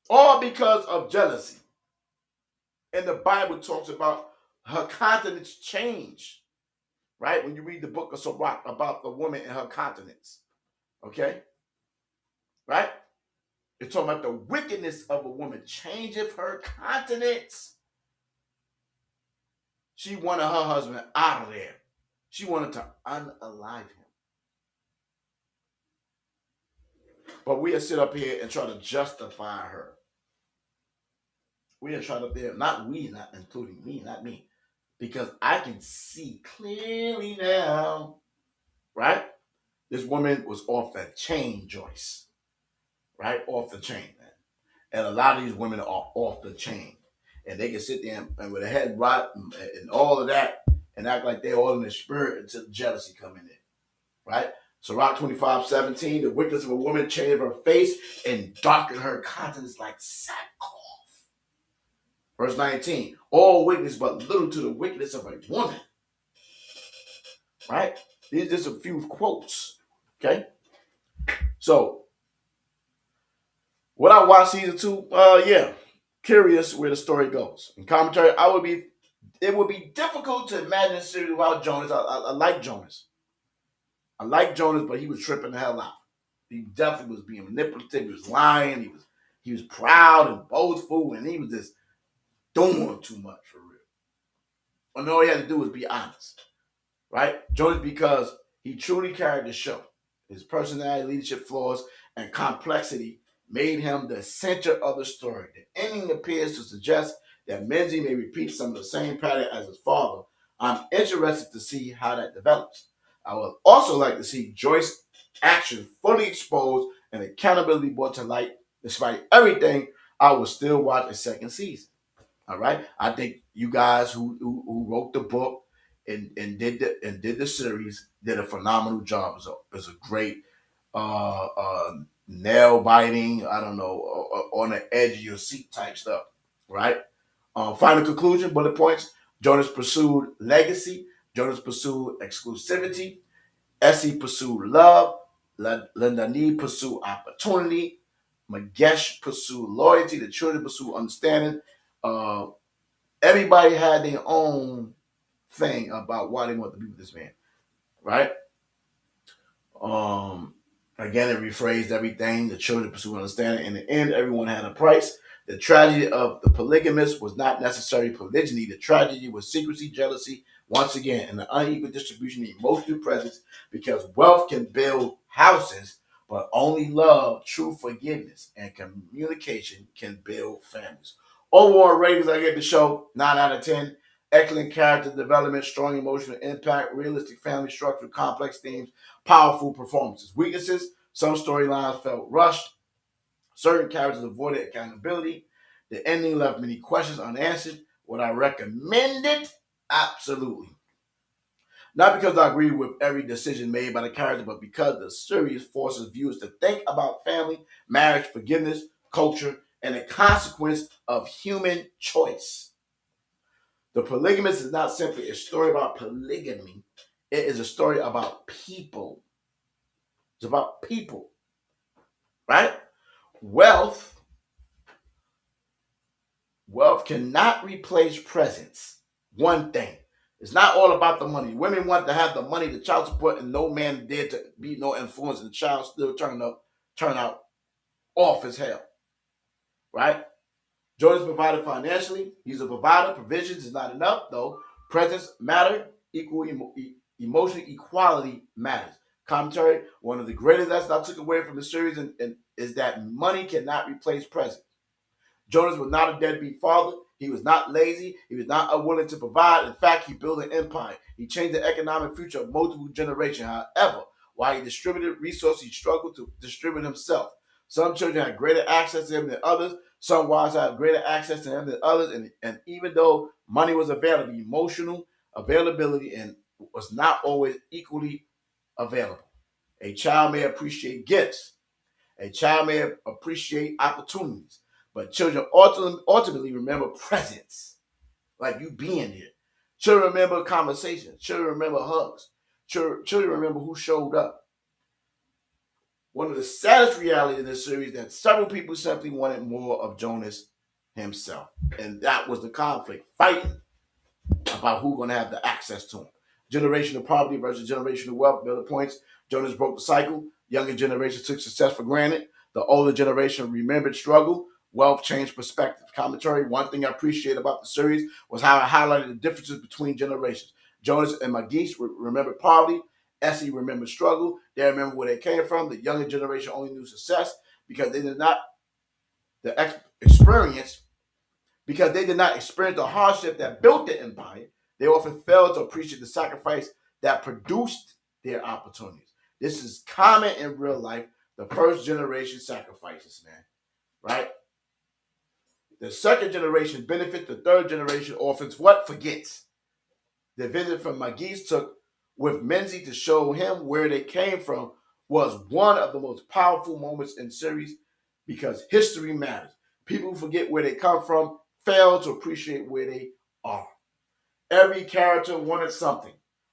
All because of jealousy. And the Bible talks about her countenance change, right? When you read the book of Sirach about the woman and her countenance, okay? Right? It's talking about the wickedness of a woman changeth her countenance. She wanted her husband out of there. She wanted to unalive him. But we'll sit up here and try to justify her. We'll try to there, not including me, not me. Because I can see clearly now, right? This woman was off the chain, Joyce. Right? Off the chain, man. And a lot of these women are off the chain. And they can sit there and with a head rot and all of that and act like they're all in the spirit until jealousy come in there. Right? Sirach 25:17, the wickedness of a woman changed her face and darkened her countenance like sackcloth. Verse 19, all wickedness but little to the wickedness of a woman. Right? These are just a few quotes. Okay? So, would I watch season 2? Yeah. Curious where the story goes. In commentary, it would be difficult to imagine a series without Jonas. I like Jonas. I like Jonas, but he was tripping the hell out. He definitely was being manipulative. He was lying. He was proud and boastful, and he was just doing too much for real. And all he had to do was be honest. Right? Jonas, because he truly carried the show. His personality, leadership flaws, and complexity made him the center of the story. The ending appears to suggest that Menzie may repeat some of the same pattern as his father. I'm interested to see how that develops. I would also like to see Joyce's action fully exposed and accountability brought to light. Despite everything, I will still watch a second season. All right? I think you guys who wrote the book and did the series did a phenomenal job. It was a great nail biting, I don't know, on the edge of your seat type stuff, right? Final conclusion, bullet points. Jonas pursued legacy. Jonas pursued exclusivity. Essie pursued love. Lendani pursued opportunity. Magesh pursued loyalty. The children pursued understanding. Everybody had their own thing about why they want to be with this man, right? Again, it rephrased everything. The children pursued understanding. In the end, everyone had a price. The tragedy of the polygamist was not necessarily polygyny. The tragedy was secrecy, jealousy, once again, and the unequal distribution of emotional presence, because wealth can build houses, but only love, true forgiveness, and communication can build families. Overall ratings, I give the show 9 out of 10. Excellent character development, strong emotional impact, realistic family structure, complex themes, powerful performances. Weaknesses, some storylines felt rushed. Certain characters avoided accountability. The ending left many questions unanswered. Would I recommend it? Absolutely. Not because I agree with every decision made by the character, but because the series forces viewers to think about family, marriage, forgiveness, culture, and the consequence of human choice. The Polygamist is not simply a story about polygamy. It is a story about people. It's about people, right? Wealth cannot replace presence. One thing. It's not all about the money. Women want to have the money, the child support, and no man dared to be no influence, and the child still turn out off as hell, right? Jonas provided financially. He's a provider. Provisions is not enough, though. Presence matter. Emotional equality matters. Commentary, one of the greatest lessons I took away from the series is that money cannot replace presence. Jonas was not a deadbeat father. He was not lazy. He was not unwilling to provide. In fact, he built an empire. He changed the economic future of multiple generations. However, while he distributed resources, he struggled to distribute himself. Some children had greater access to him than others. Some wives had greater access to him than others, and even though money was available, emotional availability and was not always equally available. A child may appreciate gifts. A child may appreciate opportunities, but children ultimately remember presence, like you being here. Children remember conversations. Children remember hugs. Children remember who showed up. One of the saddest realities in this series is that several people simply wanted more of Jonas himself. And that was the conflict, fighting about who's going to have the access to him. Generational poverty versus generational wealth. Better points. Jonas broke the cycle. Younger generation took success for granted. The older generation remembered struggle. Wealth changed perspective. Commentary. One thing I appreciate about the series was how it highlighted the differences between generations. Jonas and Magis remembered poverty. Essie remembered struggle. They remember where they came from. The younger generation only knew success because they did not experience the hardship that built the empire. They often failed to appreciate the sacrifice that produced their opportunities. This is common in real life. The first generation sacrifices, man, right? The second generation benefits. The third generation orphans what? Forgets. The visit from Magis took with Menzie to show him where they came from was one of the most powerful moments in the series because history matters. People who forget where they come from fail to appreciate where they are. Every character wanted something.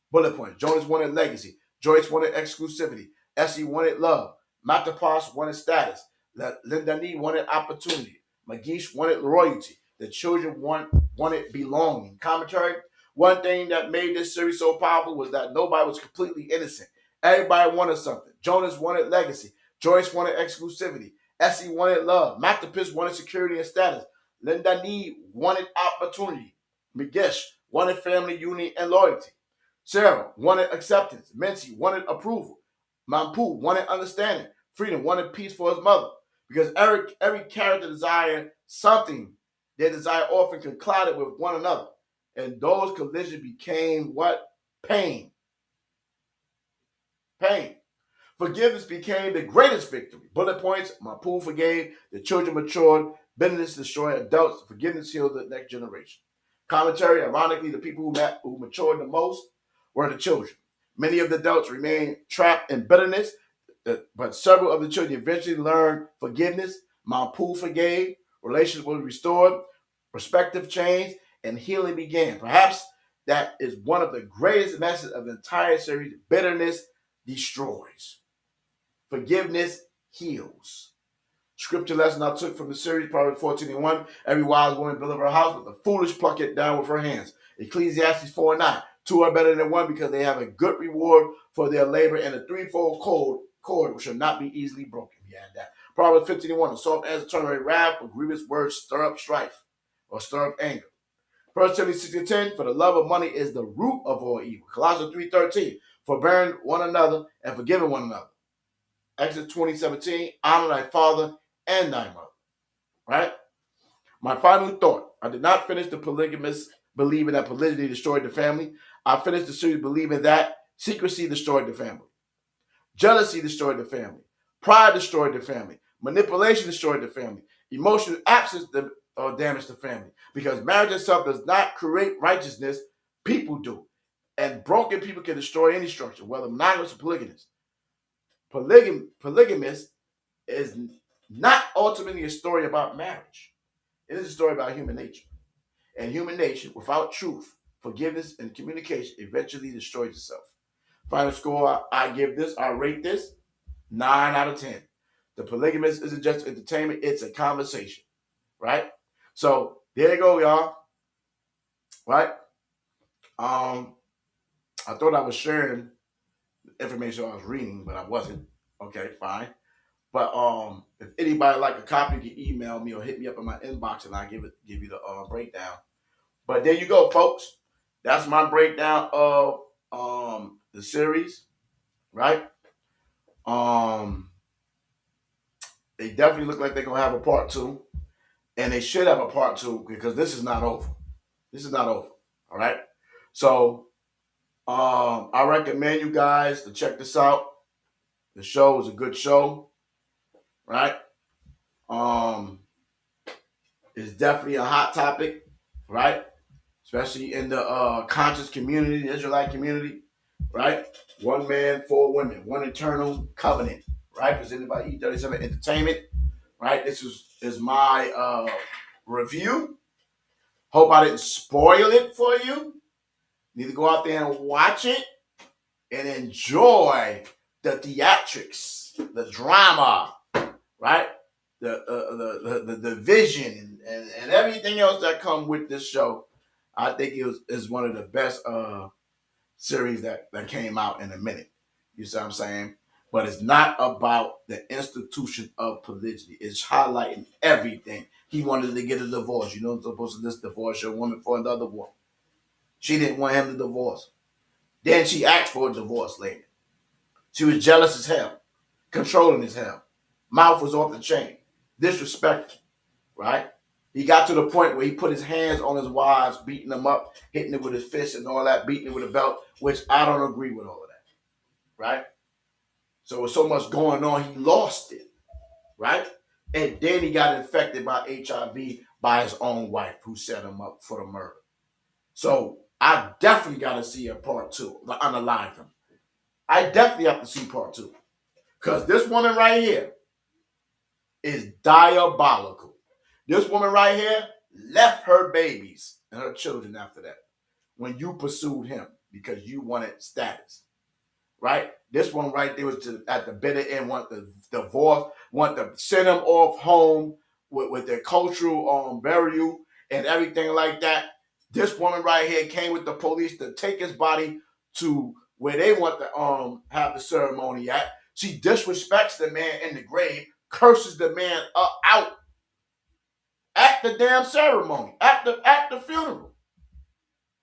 Bullet point. Jonas wanted legacy. Joyce wanted exclusivity. Essie wanted love. Matapas wanted status. Lindani wanted opportunity. Magish wanted loyalty. The children wanted belonging. Commentary. One thing that made this series so powerful was that nobody was completely innocent. Everybody wanted something. Jonas wanted legacy. Joyce wanted exclusivity. Essie wanted love. Matapis wanted security and status. Lindani wanted opportunity. Migesh wanted family unity and loyalty. Sarah wanted acceptance. Menzie wanted approval. Mampu wanted understanding. Freedom wanted peace for his mother. Because every character desired something. Their desire often collided with one another. And those collisions became what? Pain. Pain. Forgiveness became the greatest victory. Bullet points. Mampu forgave. The children matured. Bitterness destroyed adults. Forgiveness healed the next generation. Commentary. Ironically, the people who matured the most were the children. Many of the adults remained trapped in bitterness, but several of the children eventually learned forgiveness. Mampu forgave. Relations were restored. Perspective changed. And healing began. Perhaps that is one of the greatest messages of the entire series. Bitterness destroys. Forgiveness heals. Scripture lesson I took from the series, Proverbs 14:1. Every wise woman buildeth her house, but the foolish pluck it down with her hands. Ecclesiastes 4:9. Two are better than one because they have a good reward for their labor, and a threefold cord which shall not be easily broken. Yeah, that. Proverbs 15:1. A soft answer turn away wrath, but grievous words stir up strife or stir up anger. 1 Timothy 6:10, for the love of money is the root of all evil. Colossians 3:13, forbearing one another and forgiving one another. Exodus 20:17, honor thy father and thy mother. Right? My final thought, I did not finish The Polygamist believing that polygyny destroyed the family. I finished the series believing that secrecy destroyed the family. Jealousy destroyed the family. Pride destroyed the family. Manipulation destroyed the family. Emotional absence damaged the family. Because marriage itself does not create righteousness, people do. And broken people can destroy any structure, whether monogamous or polygamous. Polygamist is not ultimately a story about marriage. It is a story about human nature. And human nature, without truth, forgiveness, and communication, eventually destroys itself. Final score, I rate this 9 out of 10. The Polygamist isn't just entertainment, it's a conversation. Right? So there you go, y'all. Right? I thought I was sharing information I was reading, but I wasn't. Okay, fine. But if anybody like a copy, you can email me or hit me up in my inbox, and I'll give you the breakdown. But there you go, folks. That's my breakdown of the series. Right? They definitely look like they're gonna have a part 2. And they should have a part 2 because this is not over. This is not over. All right. So I recommend you guys to check this out. The show is a good show. Right? is definitely a hot topic, right? Especially in the conscious community, the Israelite community, right? One man, four women, one eternal covenant, right? Presented by E37 Entertainment, right? This is my review. Hope I didn't spoil it for you. Need to go out there and watch it and enjoy the theatrics, the drama, right? The vision and everything else that come with this show. I think is one of the best series that came out in a minute. You see what I'm saying? But it's not about the institution of polygyny. It's highlighting everything. He wanted to get a divorce. You know, you're supposed to just divorce your woman for another woman. She didn't want him to divorce. Then she asked for a divorce later. She was jealous as hell, controlling as hell. Mouth was off the chain, disrespectful, right? He got to the point where he put his hands on his wives, beating them up, hitting it with his fist and all that, beating it with a belt, which I don't agree with all of that, right? So with so much going on, he lost it, right? And then he got infected by HIV by his own wife, who set him up for the murder. So I definitely got to see a part two, unalive him. I definitely have to see part two. Because this woman right here is diabolical. This woman right here left her babies and her children after that when you pursued him because you wanted status, right? This one right there was at the bitter end, want the divorce, want to send him off home with their cultural burial and everything like that. This woman right here came with the police to take his body to where they want to have the ceremony at. She disrespects the man in the grave, curses the man out at the damn ceremony, at the funeral.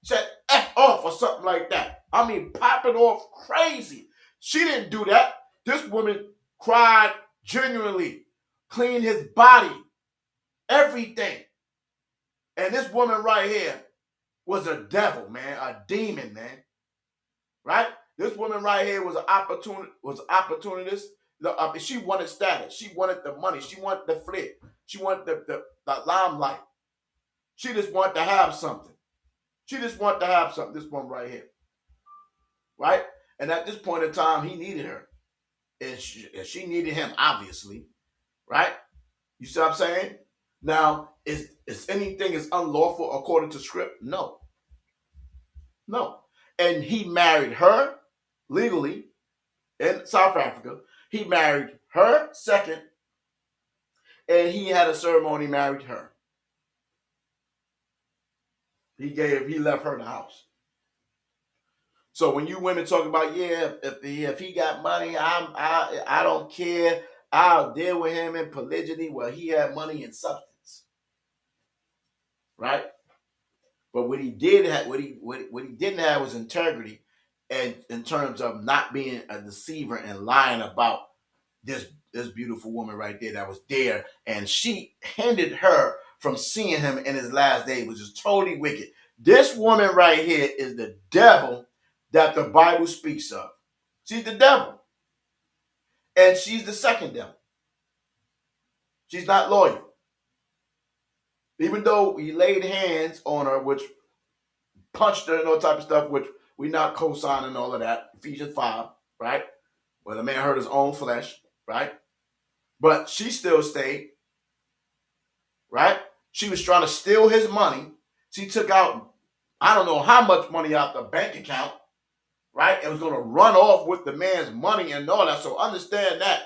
Said F off or something like that. I mean, popping off crazy. She didn't do that. This woman cried genuinely, cleaned his body, everything. And this woman right here was a devil, man, a demon, man. Right? This woman right here was an opportunist. She wanted status. She wanted the money. She wanted the flick. She wanted the limelight. She just wanted to have something. This one right here. Right? And at this point in time, he needed her. And she needed him, obviously. Right? You see what I'm saying? Now, is anything is unlawful according to script? No. No. And he married her legally in South Africa. He married her second, and he had a ceremony, married her. He left her the house. So when you women talk about, if he got money, I don't care. I'll deal with him in polygyny. Well, he had money and substance, right? But what he did have, what he didn't have was integrity, and in terms of not being a deceiver and lying about this beautiful woman right there that was there, and she hindered her from seeing him in his last day, which is totally wicked. This woman right here is the devil that the Bible speaks of. She's the devil, and she's the second devil. She's not loyal. Even though he laid hands on her, which punched her and all type of stuff, which we not co-signing all of that. Ephesians 5, right? Where the man hurt his own flesh, right? But she still stayed, right? She was trying to steal his money. She took out, I don't know how much money out the bank account, right? It was going to run off with the man's money and all that. So understand that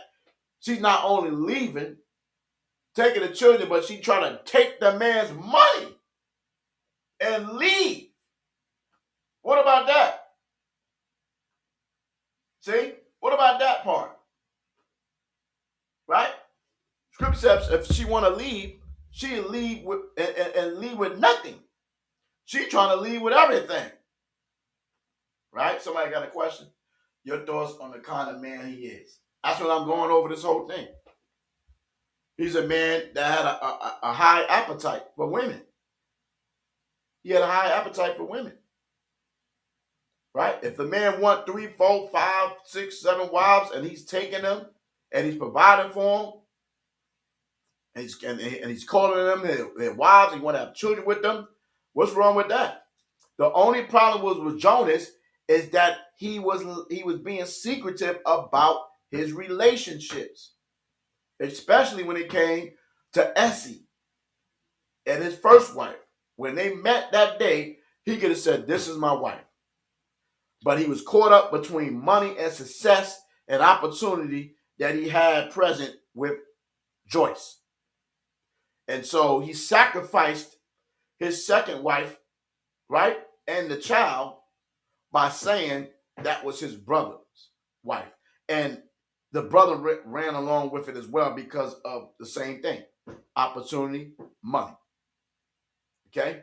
she's not only leaving, taking the children, but she trying to take the man's money and leave. What about that? See? What about that part? Right? Scripture says if she want to leave, she'll leave with and leave with nothing. She trying to leave with everything. Right? Somebody got a question? Your thoughts on the kind of man he is. That's what I'm going over this whole thing. He's a man that had a high appetite for women. He had a high appetite for women. Right? If the man want 3, 4, 5, 6, 7 wives and he's taking them and he's providing for them, And he's calling them their wives. He want to have children with them. What's wrong with that? The only problem was with Jonas is that he was being secretive about his relationships, especially when it came to Essie and his first wife. When they met that day, he could have said, "This is my wife." But he was caught up between money and success and opportunity that he had present with Joyce. And so he sacrificed his second wife, right, and the child by saying that was his brother's wife. And the brother ran along with it as well because of the same thing: opportunity, money. Okay?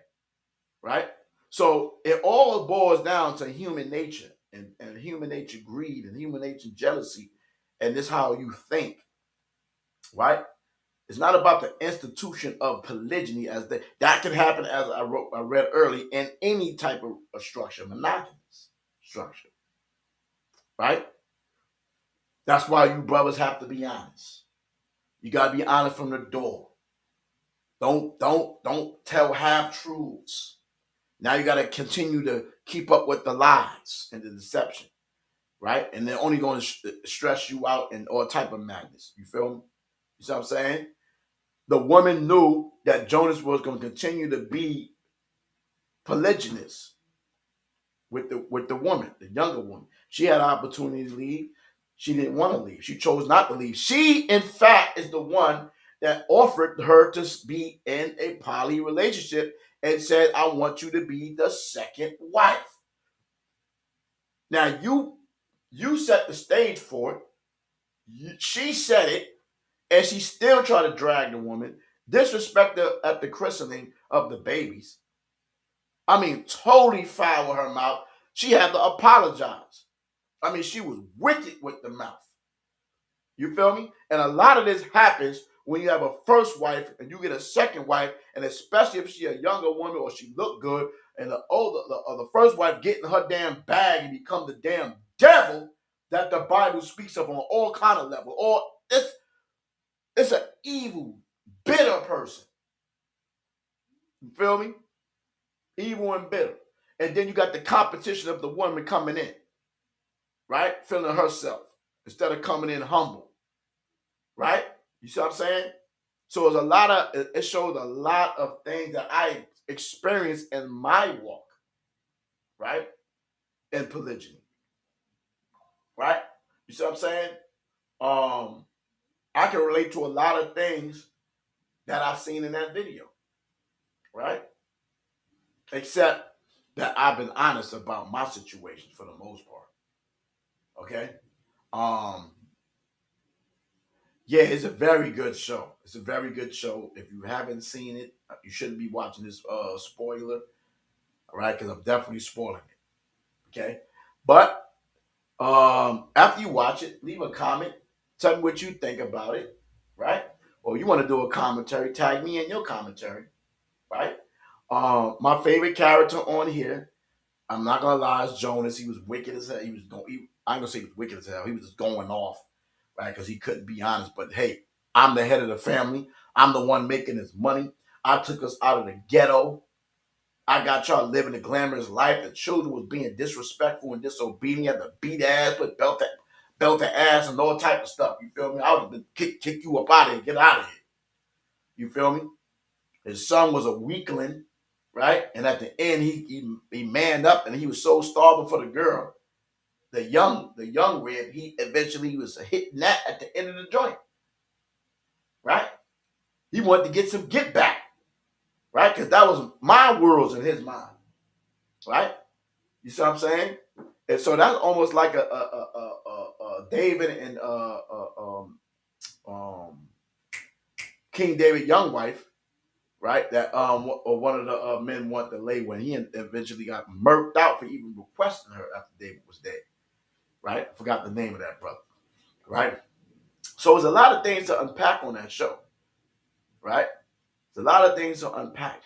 Right? So it all boils down to human nature and human nature greed and human nature jealousy. And this is how you think. Right? It's not about the institution of polygyny as that can happen, as I read early, in any type of structure, monogamous structure. Right? That's why you brothers have to be honest. You gotta be honest from the door. Don't tell half truths. Now you gotta continue to keep up with the lies and the deception, right? And they're only going to stress you out and all type of madness. You feel me? You see what I'm saying? The woman knew that Jonas was going to continue to be polygynous with the woman, the younger woman. She had an opportunity to leave. She didn't want to leave. She chose not to leave. She, in fact, is the one that offered her to be in a poly relationship and said, "I want you to be the second wife." Now, you set the stage for it. She said it, and she still tried to drag the woman, disrespect her at the christening of the babies. I mean, totally foul her mouth. She had to apologize. I mean, she was wicked with the mouth. You feel me? And a lot of this happens when you have a first wife and you get a second wife, and especially if she's a younger woman or she look good, and the first wife get in her damn bag and become the damn devil that the Bible speaks of on all kind of level. Or it's an evil, bitter person. You feel me? Evil and bitter. And then you got the competition of the woman coming in, right? Feeling herself instead of coming in humble, right? You see what I'm saying? So it shows a lot of things that I experienced in my walk, right? In polygyny, right? You see what I'm saying? I can relate to a lot of things that I've seen in that video, right? Except that I've been honest about my situation for the most part. Okay? Yeah, it's a very good show. It's a very good show. If you haven't seen it, you shouldn't be watching this spoiler. All right, because I'm definitely spoiling it. Okay? But after you watch it, leave a comment. Tell me what you think about it, right? Or you want to do a commentary, tag me in your commentary, right? My favorite character on here, I'm not gonna lie, is Jonas. He was wicked as hell. I'm gonna say he was wicked as hell. He was just going off, right? Because he couldn't be honest. But hey, I'm the head of the family. I'm the one making his money. I took us out of the ghetto. I got y'all living a glamorous life. The children was being disrespectful and disobedient. To beat ass, put belt the ass, and all type of stuff. You feel me? I would have kick you up out of here. Get out of here. You feel me? His son was a weakling, right? And at the end, he manned up, and he was so starving for the girl, the young rib. He eventually was hitting that at the end of the joint, right? He wanted to get some get back, right? Because that was my worlds in his mind, right? You see what I'm saying? And so that's almost like a David and King David young wife, right? That one of the men wanted to lay when he eventually got murked out for even requesting her after David was dead, right? I forgot the name of that brother, right? So there's a lot of things to unpack on that show, right? There's a lot of things to unpack,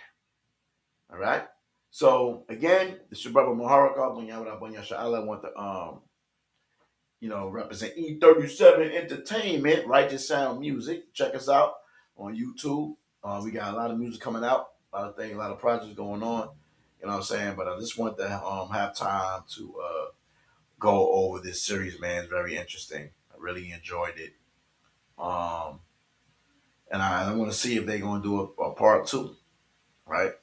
all right? So again, it's your brother Maharaka. I want to represent E37 Entertainment, Righteous Sound Music. Check us out on YouTube. We got a lot of music coming out, a lot of things, a lot of projects going on. You know what I'm saying? But I just want to have time to go over this series, man. It's very interesting. I really enjoyed it. And I want to see if they're going to do a part two, right?